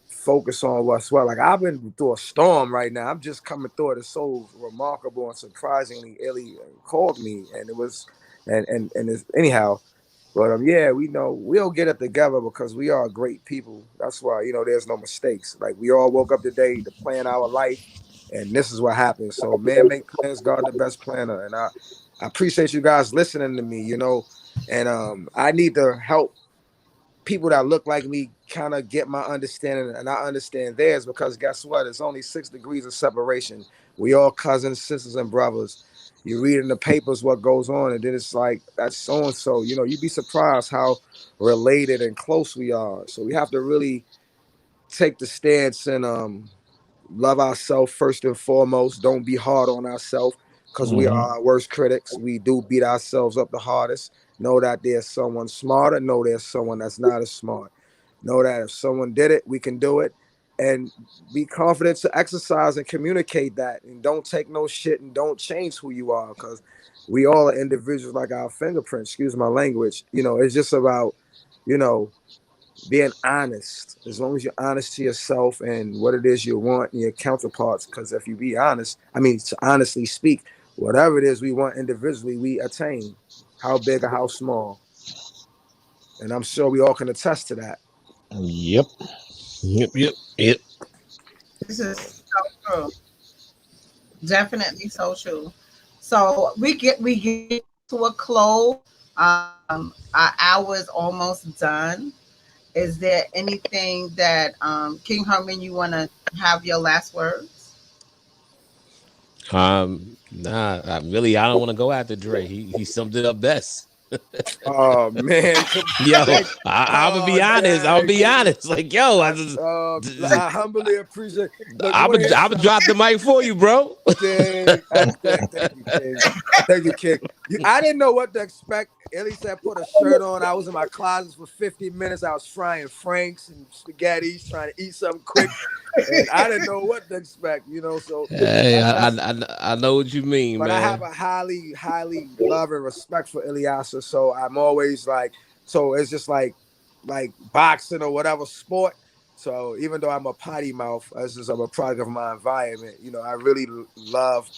focus on what's well. Like, I've been through a storm right now. I'm just coming through it. It's so remarkable and surprisingly, Illy called me, and it was, and it's, anyhow. But yeah, we know we'll get it together because we are great people. That's why there's no mistakes. Like, we all woke up today to plan our life, and this is what happens. So man, make plans. God, the best planner, and I appreciate you guys listening to me. And I need to help people that look like me kind of get my understanding, and I understand theirs, because guess what? It's only 6 degrees of separation. We all cousins, sisters, and brothers. You read in the papers what goes on, and then it's like, that's so and so. You'd be surprised how related and close we are. So we have to really take the stance and love ourselves first and foremost. Don't be hard on ourselves, because we are Hmm. our worst critics. We do beat ourselves up the hardest. Know that there's someone smarter. Know there's someone that's not as smart. Know that if someone did it, we can do it. And be confident to exercise and communicate that. And don't take no shit, and don't change who you are, because we all are individuals like our fingerprints. Excuse my language. It's just about, you know, being honest. As long as you're honest to yourself and what it is you want and your counterparts. Because if you be honest, I mean, to honestly speak, whatever it is we want individually, we attain, how big or how small. And I'm sure we all can attest to that. Yep. Yep. Yep. Yep. This is so true. Definitely so true. So we get to a close. Our hour is almost done. Is there anything that King Herman you want to have your last words? Nah, I don't want to go after Dre. He summed it up best. Oh man, Yo, thank, I'm gonna oh be honest. I'm gonna dang. be honest. Like, yo, I humbly appreciate. Look, you I'm want to hear gonna something? drop the mic for you, bro. Dang. Thank you, King. Thank you, King. I didn't know what to expect. Ellie said put a shirt on. I was in my closet for 50 minutes. I was frying franks and spaghettis, trying to eat something quick. And I didn't know what to expect, so Hey, that's I know what you mean, but I have man. a highly love and respect for Ilyasa. So I'm always like, so it's just like boxing or whatever sport. So even though I'm a potty mouth, as just I'm a product of my environment, I really love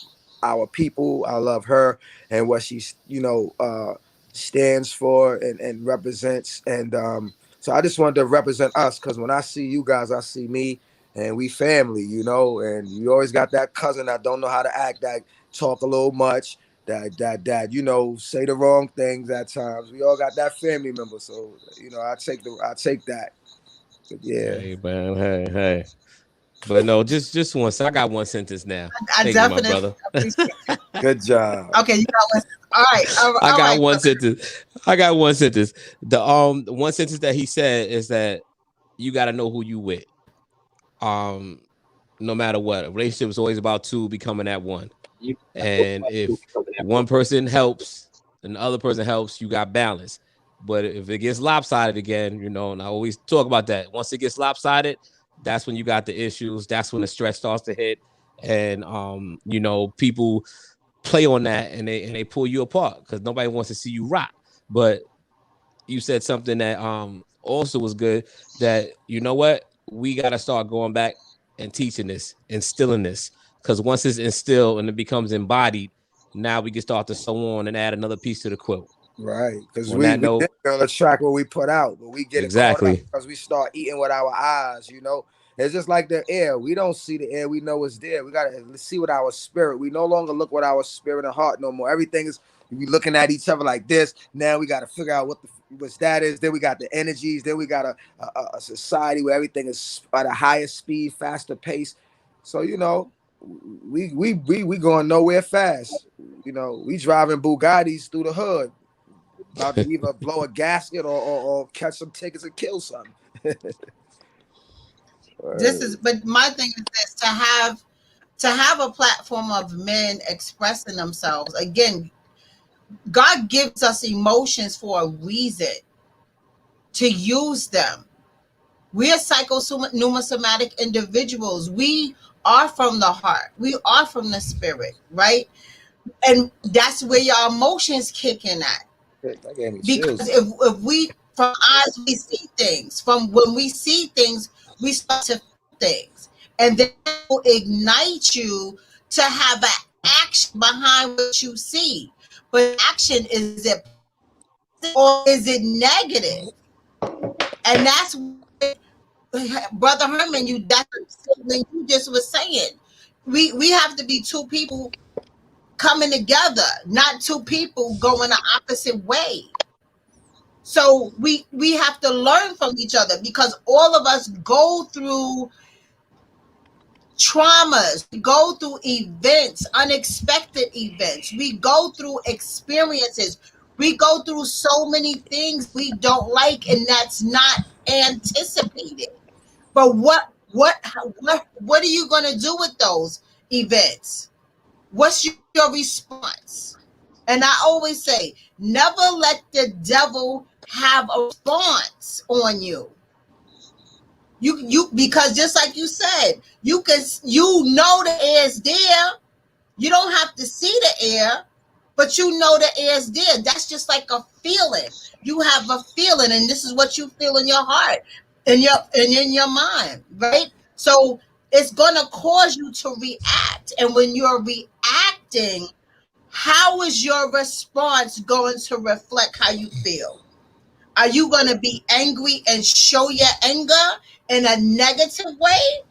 our people. I love her and what she stands for and represents. And so I just wanted to represent us because when I see you guys, I see me and we family. And you always got that cousin that don't know how to act, that talk a little much, that say the wrong things at times. We all got that family member, so I take that. But yeah, Hey, man. Hey. But no, just one. I got one sentence now. I Thank you, my definitely brother. appreciate it. good job. Okay, you got one. All right, I all got right, one brother. sentence. I got one sentence. The one sentence that he said is that you got to know who you with. Um, no matter what, a relationship is always about two becoming that one. And if one person helps and the other person helps, you got balance. But if it gets lopsided again, and I always talk about that. Once it gets lopsided, that's when you got the issues. That's when the stress starts to hit, and people play on that and they pull you apart because nobody wants to see you rock. But you said something that also was good. That what we got to start going back and teaching this, instilling this, because once it's instilled and it becomes embodied, now we can start to sew on and add another piece to the quilt. Right, because On we that we note, did on the track what we put out, but we get it caught up exactly. because we start eating with our eyes. It's just like the air. We don't see the air, we know it's there. We gotta see with our spirit. We no longer look with our spirit and heart no more. Everything is we looking at each other like this. Now we got to figure out what that is. Then we got the energies. Then we got a society where everything is at a higher speed, faster pace. So we going nowhere fast. We driving Bugattis through the hood, about to either blow a gasket or catch some tickets and kill something. But my thing is this: to have a platform of men expressing themselves. Again, God gives us emotions for a reason to use them. We are psychosomatic individuals. We are from the heart. We are from the spirit, right? And that's where your emotions kick in at. That gave me Because chills. if we from eyes we see things, from when we see things, we start to feel things, and then it will ignite you to have an action behind what you see. But action, is it positive or is it negative? And that's Brother Herman, that's what you just was saying. We have to be two people coming together, not two people going the opposite way. So we have to learn from each other because all of us go through traumas, we go through events, unexpected events, we go through experiences, we go through so many things we don't like, and that's not anticipated. But what are you going to do with those events? What's your response? And I always say, never let the devil have a response on you. You because just like you said, the air is there. You don't have to see the air, but you know the air's there. That's just like a feeling. You have a feeling, and this is what you feel in your heart, in your mind, right? So it's gonna cause you to react, and when you're reacting, how is your response going to reflect how you feel? Are you going to be angry and show your anger in a negative way,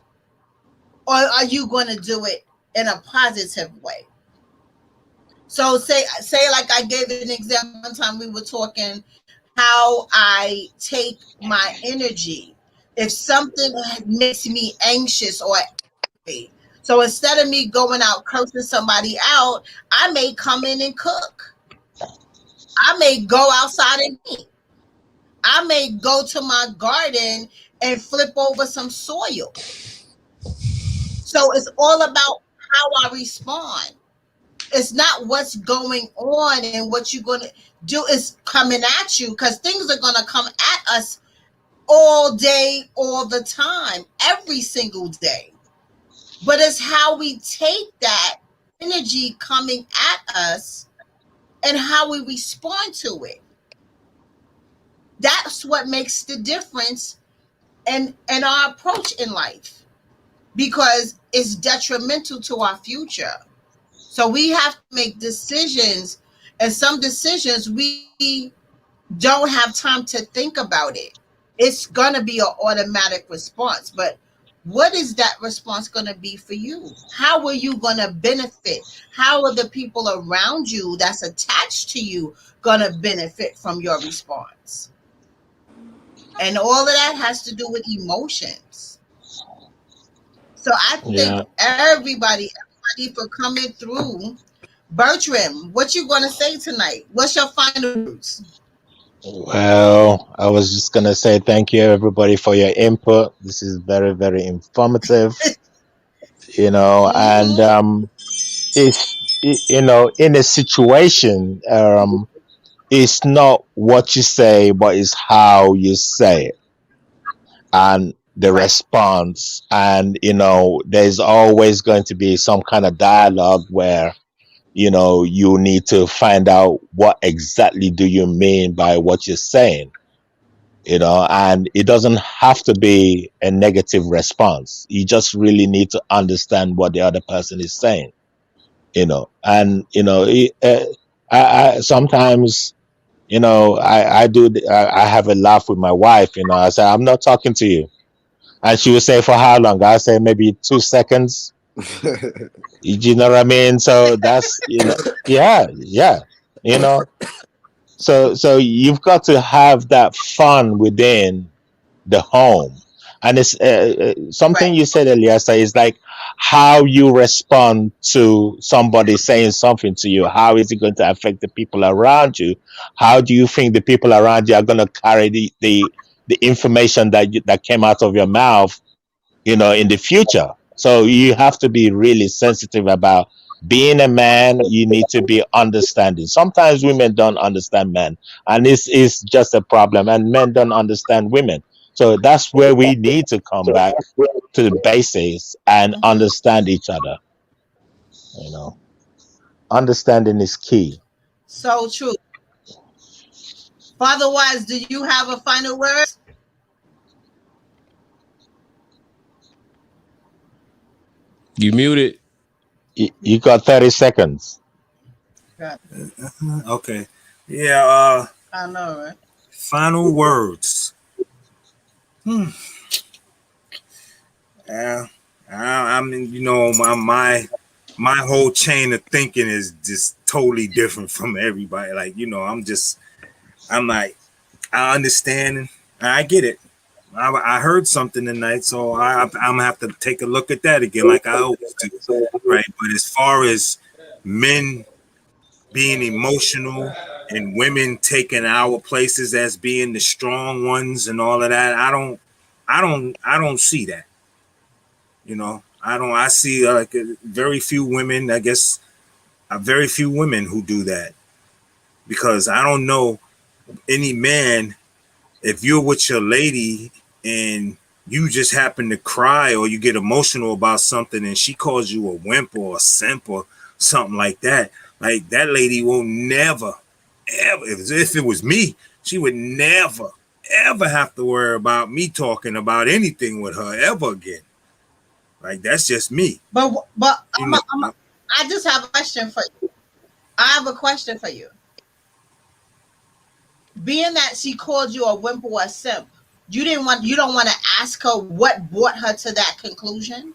or are you going to do it in a positive way? So say like I gave an example one time we were talking how I take my energy. If something makes me anxious or angry, so instead of me going out cursing somebody out, I may come in and cook. I may go outside and eat. I may go to my garden and flip over some soil. So it's all about how I respond. It's not what's going on and what you're going to do is coming at you, because things are going to come at us all day, all the time, every single day. But it's how we take that energy coming at us and how we respond to it. That's what makes the difference in our approach in life, because it's detrimental to our future. So we have to make decisions, and some decisions we don't have time to think about it. It's going to be an automatic response, but what is that response going to be for you? How are you going to benefit? How are the people around you that's attached to you going to benefit from your response? And all of that has to do with emotions. So I thank Yeah. everybody for coming through. Bertram, what you gonna say tonight? What's your final words? Well, I was just gonna say thank you everybody for your input. This is very, very informative, and Mm-hmm. if in a situation, it's not what you say, but it's how you say it and the Right. response. And there's always going to be some kind of dialogue where you need to find out what exactly do you mean by what you're saying. And it doesn't have to be a negative response. You just really need to understand what the other person is saying. And I sometimes I have a laugh with my wife. I say, I'm not talking to you, and she will say, for how long? I say maybe 2 seconds. You know what I mean? So that's yeah, yeah. you know so you've got to have that fun within the home. And it's something Right. you said earlier, so it's like how you respond to somebody saying something to you. How is it going to affect the people around you? How do you think the people around you are going to carry the information that came out of your mouth, in the future? So you have to be really sensitive about being a man. You need to be understanding. Sometimes women don't understand men, and this is just a problem, and men don't understand women. So that's where we need to come back to the basics and Mm-hmm. understand each other. you know Understanding is key. So true. Father Wise, do you have a final words? You muted. You got 30 seconds. Right. Okay. Yeah. I know, right? Final words. Hmm. Yeah. I mean, my whole chain of thinking is just totally different from everybody. Like, I'm like, I understand and I get it. I heard something tonight, so I'm gonna have to take a look at that again, like I always do, right? But as far as men being emotional and women taking our places as being the strong ones and all of that, I don't see that. I don't. I see like very few women. I guess very few women who do that because I don't know any man if you're with your lady and you just happen to cry or you get emotional about something and she calls you a wimp or a simp or something like that, Like that lady will never, ever, if it was me, she would never, ever have to worry about me talking about anything with her ever again. Like that's just me. But You know, I just have a question for you. I have a question for you. Being that she called you a wimp or a simp, you don't want to ask her what brought her to that conclusion. You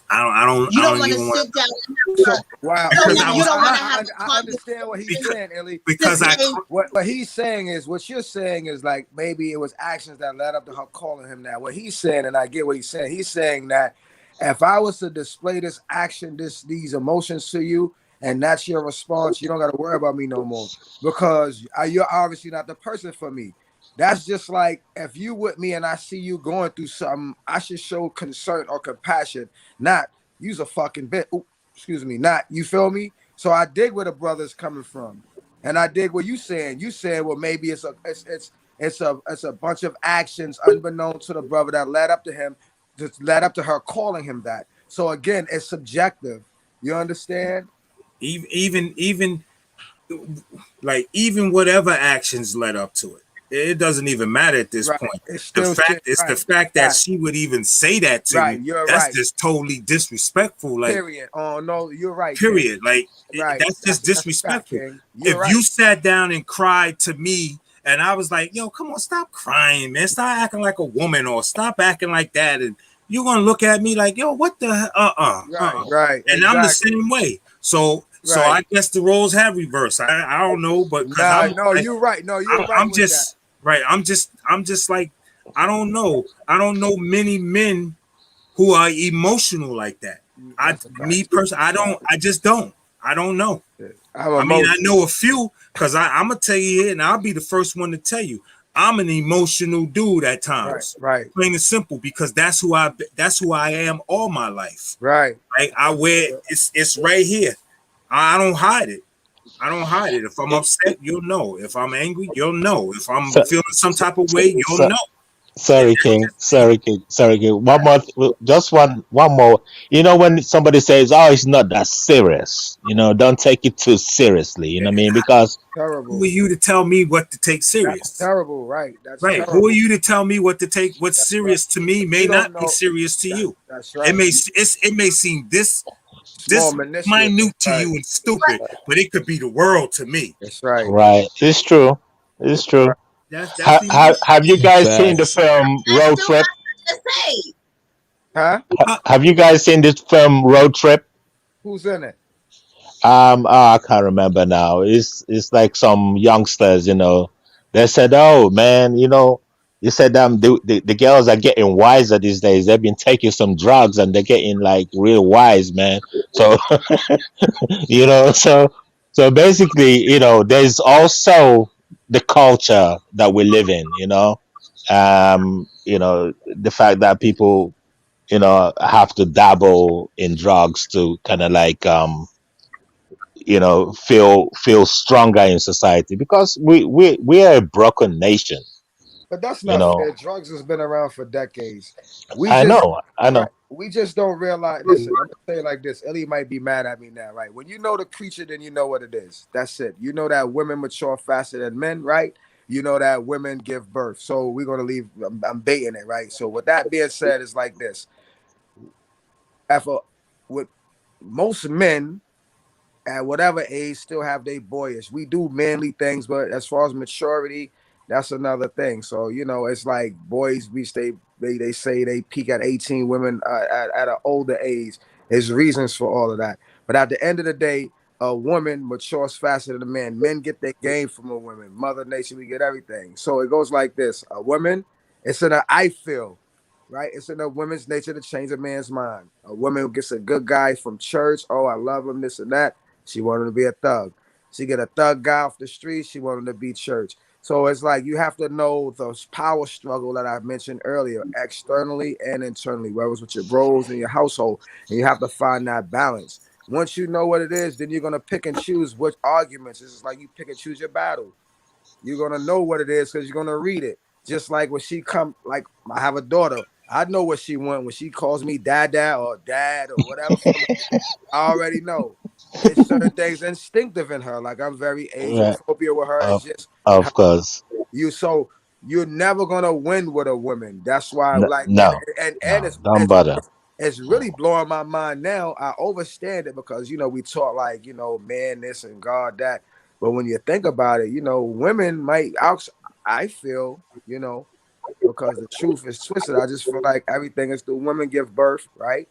I don't don't want to even want sit down and have So a, wow, because I you was don't want to have a I understand what he's because conversation saying, Illy. to because I say, What he's saying is what you're saying is like maybe it was actions that led up to her calling him that. What he's saying, and I get what he's saying. He's saying that if I was to display this action, these emotions to you, and that's your response, you don't got to worry about me no more because you're obviously not the person for me. That's just like if you with me and I see you going through something, I should show concern or compassion, not use a fucking bit. Ooh, excuse me, not you feel me. So I dig where the brother's coming from. And I dig what you saying. You said, well, maybe it's a bunch of actions unbeknown to the brother that led up to him, just led up to her calling him that. So again, it's subjective. You understand? even like even whatever actions led up to it. It doesn't even matter at this Right. point. It's still shit. The Right. fact that Right. she would even say that to you, Right. You're that's right. just totally disrespectful. Like, Period. Oh no, you're right, King. period. Like, Right. that's just That's a fact, disrespectful. King. You're If right. you sat down and cried to me, and I was like, "Yo, come on, stop crying, man. Stop acting like a woman, or stop acting like that," and you're gonna look at me like, "Yo, what the Right. Right. and I'm the Exactly. same way. So Right. I guess the roles have reversed. I don't know, but because Nah, no, you're right. No, you're right I'm with that. just right. I'm just like I don't know. I don't know many men who are emotional like that. That's a Me fact. personally, I Right. don't. I just don't. I don't know. I'm I mean, I emotional. know a few because I'm gonna tell you here, and I'll be the first one to tell you, I'm an emotional dude at Right. times, Right. plain and simple, because that's who I am all my life. Right. Right? I wear it's right here. I don't hide it. I don't hide it. If I'm upset, you'll know. If I'm angry, you'll know. If I'm So, feeling some so, type of way, you'll so, know. And sorry, that's King. just me. Sorry, King. Sorry, King. One more, just one more. You know, when somebody says, "Oh, it's not that serious," don't take it too seriously. You know what I mean? Because Who Terrible. are you to tell me what to take That's serious? terrible. Right. That's Right. Who are terrible. you to tell me what to take? What's That's right. serious to me may You don't not be know. serious to you. That's It right. may it may seem Small this minutiae. That's minute to right. you and stupid, but it could be the world to me. That's right. right, it's true. It's That's true. right. That's emotion. Have you guys seen the Facts. film I Road still Trip? got to say. Huh? Uh, Have you guys seen this film Road Trip? Who's in it? I can't remember now. It's like some youngsters, they said, "Oh man, you said the girls are getting wiser these days. They've been taking some drugs and they're getting like real wise, man." So so basically, there's also the culture that we live in. The fact that people have to dabble in drugs to kind of like feel stronger in society because we are a broken nation. But that's you not know fair. Drugs has been around for decades. We I just know, I right. know. We just don't realize. Listen, I'm gonna say it like this. Ellie might be mad at me now, right? When you know the creature, then you know what it is. That's it. You know that women mature faster than men, right? You know that women give birth. So we're gonna leave. I'm baiting it, right? So with that being said, it's like this. After with most men at whatever age still have they boyish. We do manly things, but as far as maturity, that's another thing. So it's like boys reach they say they peak at 18, women at an older age. There's reasons for all of that, but at the end of the day, a woman matures faster than a man. Men get their game from a woman. Mother Nature, we get everything. So it goes like this: a woman, it's in a I feel. Right, it's in a woman's nature to change a man's mind. A woman gets a good guy from church. Oh, I love him, this and that. She wanted to be a thug. She get a thug guy off the street. She wanted to be church. So it's like you have to know the power struggle that I mentioned earlier, externally and internally, whether it's with your bros and your household, and you have to find that balance. Once you know what it is, then you're gonna pick and choose which arguments. It's just like you pick and choose your battle. You're gonna know what it is because you're gonna read it. Just like when she come, like I have a daughter. I know what she want when she calls me dad or dad or whatever. I already know. It's certain things instinctive in her. Like I'm very Asian Right. phobia with her. It's Of just of course. you. So you're never gonna win with a woman. That's why, like, No. and No. Don't bother. it's really blowing my mind now. I overstand it because we talk like man this and God that, but when you think about it, women might. I feel because the truth is twisted. I just feel like everything is the women give birth, right?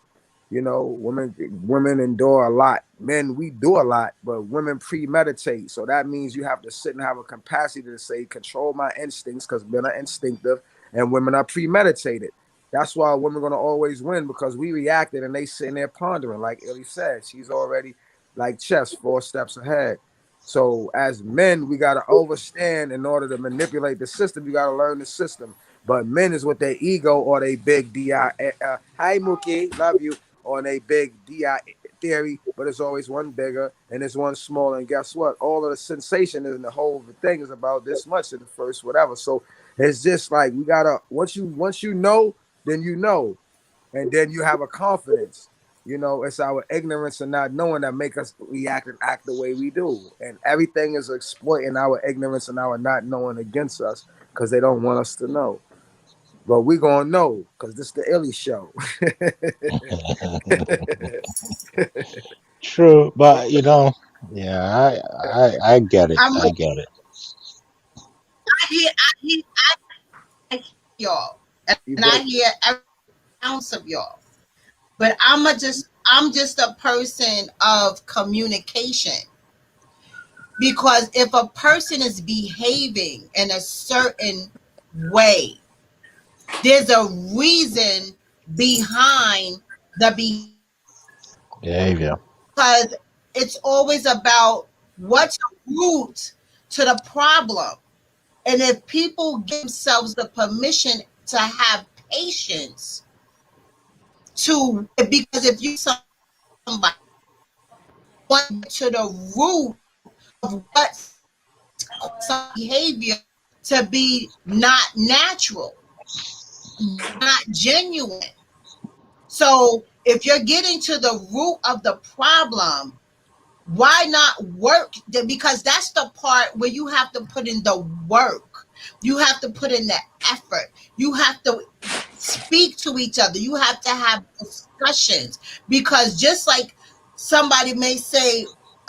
Women endure a lot. Men, we do a lot, but women premeditate. So that means you have to sit and have a capacity to say, control my instincts, because men are instinctive and women are premeditated. That's why women are gonna always win because we reacted and they sitting there pondering. Like Illy said, she's already like chess, 4 steps ahead. So as men, we gotta overstand in order to manipulate the system. You gotta learn the system. But men is with their ego or they big DI. Hi Mookie, love you. On a big DI theory, but it's always one bigger and it's one smaller. And guess what? All of the sensation and the whole thing is about this much in the first whatever. So it's just like we gotta once you know, then you know, and then you have a confidence. It's our ignorance and not knowing that make us react and act the way we do. And everything is exploiting our ignorance and our not knowing against us because they don't want us to know. But we gonna know because this the Illy show. True, but yeah, I get it. I'm I get it. I hear y'all, and You I break. hear every ounce of y'all. But I'm just a person of communication because if a person is behaving in a certain way, there's a reason behind the behavior Behavior. because it's always about what's the root to the problem. And if people give themselves the permission to have patience to because if you somebody want to the root of what's some behavior to be not natural, not genuine. So if you're getting to the root of the problem, why not work? Because that's the part where you have to put in the work. You have to put in the effort. You have to speak to each other. You have to have discussions because just like somebody may say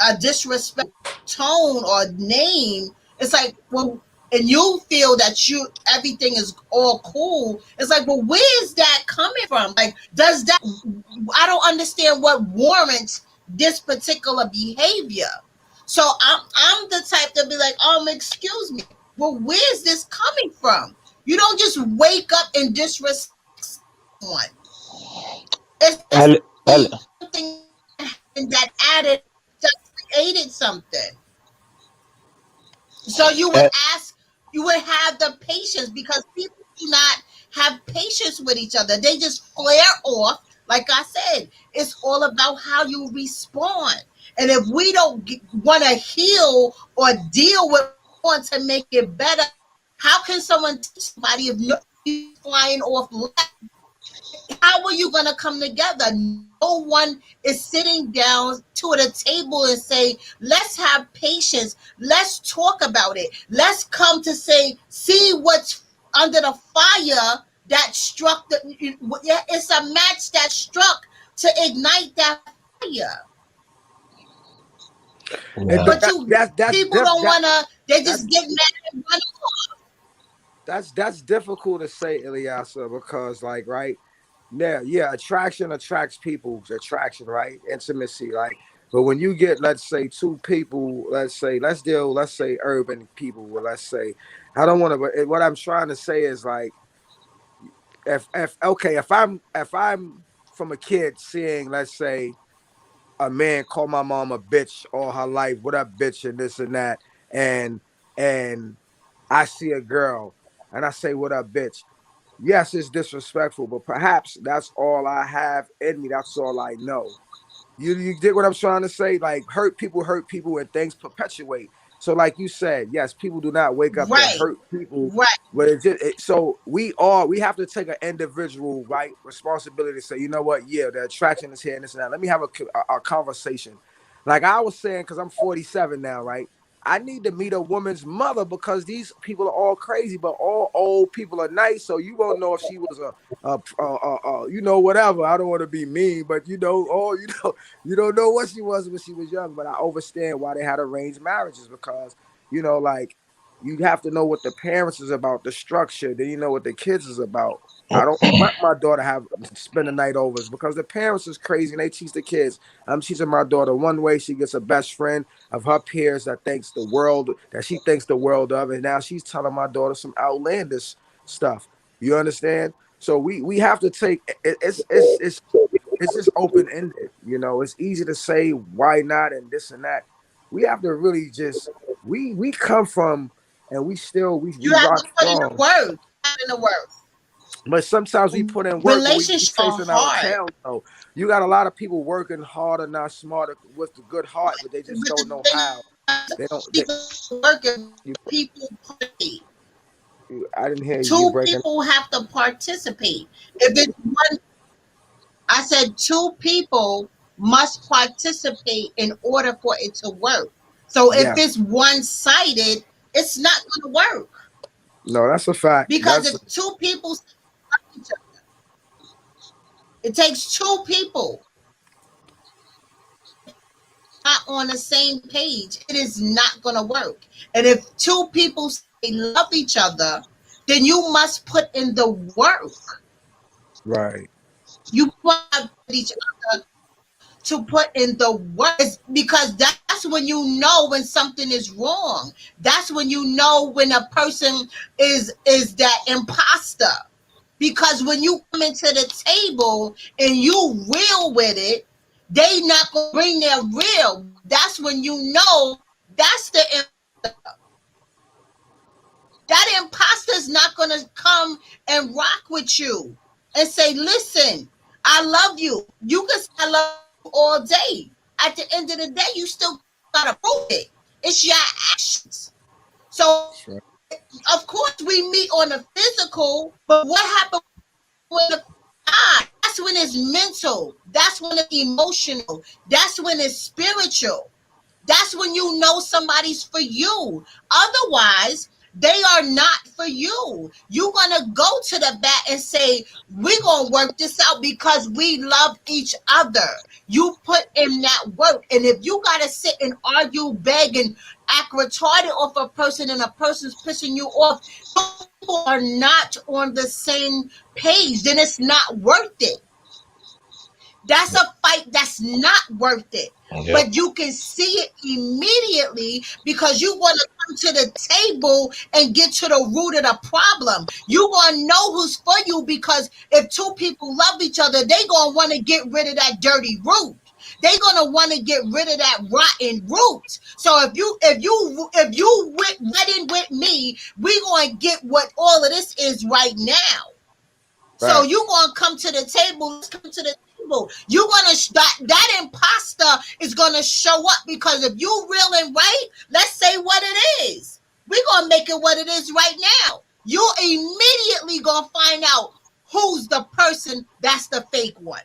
a disrespectful tone or name, it's like, well, and you feel that you everything is all cool. It's like, well, where is that coming from? Like, does that? I don't understand what warrants this particular behavior. So I'm the type to be like, excuse me. Well, where's this coming from? You don't just wake up and disrespect someone. It's El, El, something that added that created something. So El, you would have the patience because people do not have patience with each other. They just flare off. Like I said, it's all about how you respond. And if we don't want to heal or deal with want to make it better, how can someone teach somebody if you flying off left? How are you going to come together? No one is sitting down to the table and say, let's have patience. Let's talk about it. Let's come to say, see what's under the fire that struck it's a match that struck to ignite that fire. And yeah. But you people don't want to, they that's just get mad and run off. that's difficult to say, Ilyasa, because like right now, yeah, attraction attracts people's attraction, right? Intimacy, like. But when you get, let's say, two people, let's say, urban people. Well, let's say, I don't want to. But what I'm trying to say is like, if okay, if I'm from a kid seeing, let's say, a man call my mom a bitch all her life, what up, bitch, and this and that, and and I see a girl and I say, what up, bitch. Yes, it's disrespectful, but perhaps that's all I have in me. That's all I know. You get what I'm trying to say? Like hurt people, and things perpetuate. So, like you said, yes, people do not wake up and Right, hurt people, right. but so we have to take an individual responsibility to say, you know what? Yeah, the attraction is here and this and that. Let me have a conversation. Like I was saying, because I'm 47 now, right? I need to meet a woman's mother because these people are all crazy, but all old people are nice. So you won't know if she was whatever. I don't want to be mean, but you don't know what she was when she was young. But I understand why they had arranged marriages because like you have to know what the parents is about, the structure. Then you know what the kids is about. I don't let my daughter have spend the night overs because the parents is crazy and they teach the kids. I'm teaching my daughter one way. She gets a best friend of her peers that she thinks the world of, and now she's telling my daughter some outlandish stuff. You understand? So we have to take it's just open ended. It's easy to say why not and this and that. We have to really just we come from and we still we You have rock to put in the strong. work. In the work. But sometimes we put in work, but we Relationships are chasing our hard. tail. So you got a lot of people working harder, not smarter, with the good heart, but they just But don't the know thing how. is, They don't. people working, You, people play. I didn't hear you Two breaking. people have to participate. If it's one, I said two people must participate in order for it to work. So if Yeah, it's one sided, it's not going to work no, that's a fact. because if two people, it takes two people not on the same page. It is not going to work. And if two people say love each other, then you must put in the work. right. You have each other to put in the work because that's when you know when something is wrong. That's when you know when a person is that imposter. Because when you come into the table and you real with it, they not gonna bring their real. That's when you know that's the that imposter's not gonna come and rock with you and say, listen, I love you. You can say I love you all day. At the end of the day, you still gotta prove it. It's your actions. So Right. of course we meet on the physical, but what happened with the that's when it's mental. That's when it's emotional. That's when it's spiritual. That's when you know somebody's for you. Otherwise, they are not for you. You're going to go to the bat and say, we're going to work this out because we love each other. You put in that work. And if you got to sit and argue, beg, and act retarded off a person and a person's pissing you off, people are not on the same page, then it's not worth it. That's a fight that's not worth it. Yep. But you can see it immediately because you want to come to the table and get to the root of the problem. You want to know who's for you because if two people love each other, they going to want to get rid of that dirty root. They're gonna want to get rid of that rotten root. So if you went in with me, we gonna get what all of this is right now. So you Facts. gonna come to the table. Let's come to the table. You gonna that imposter is gonna show up because if you real and right, let's say what it is. We gonna make it what it is right now. You immediately gonna find out who's the person that's the fake one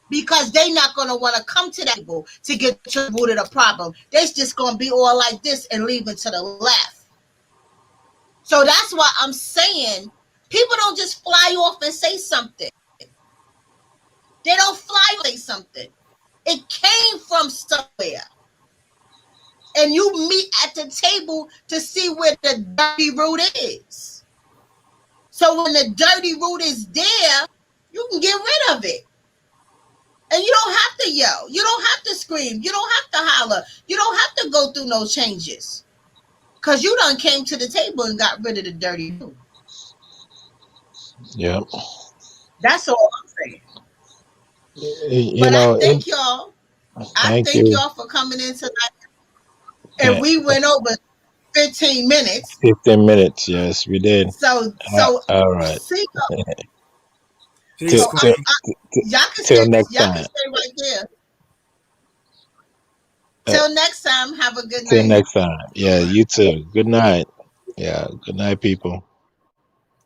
because they not gonna want to come to that table to get to the root of the problem. They's just gonna be all like this and leave it to the left. So that's why I'm saying people don't just fly off and say something. They don't fly off and say something. It came from somewhere. And you meet at the table to see where the dirty root is. So when the dirty root is there, you can get rid of it. And you don't have to yell. You don't have to scream. You don't have to holler. You don't have to go through no changes. Because you done came to the table and got rid of the dirty root. Yep. That's all I'm saying. You But I know, thank y'all. I thank thank you. y'all for coming in tonight. And Yeah, we went over 15 minutes. 15 minutes. Yes, we did. So All right. see, Peace, Till, so till, Queen. y'all can till stay. next Y'all can time. stay right there. Uh, Till next time. Have a good till night. next time. Yeah, you too. Good night. Yeah, good night, people.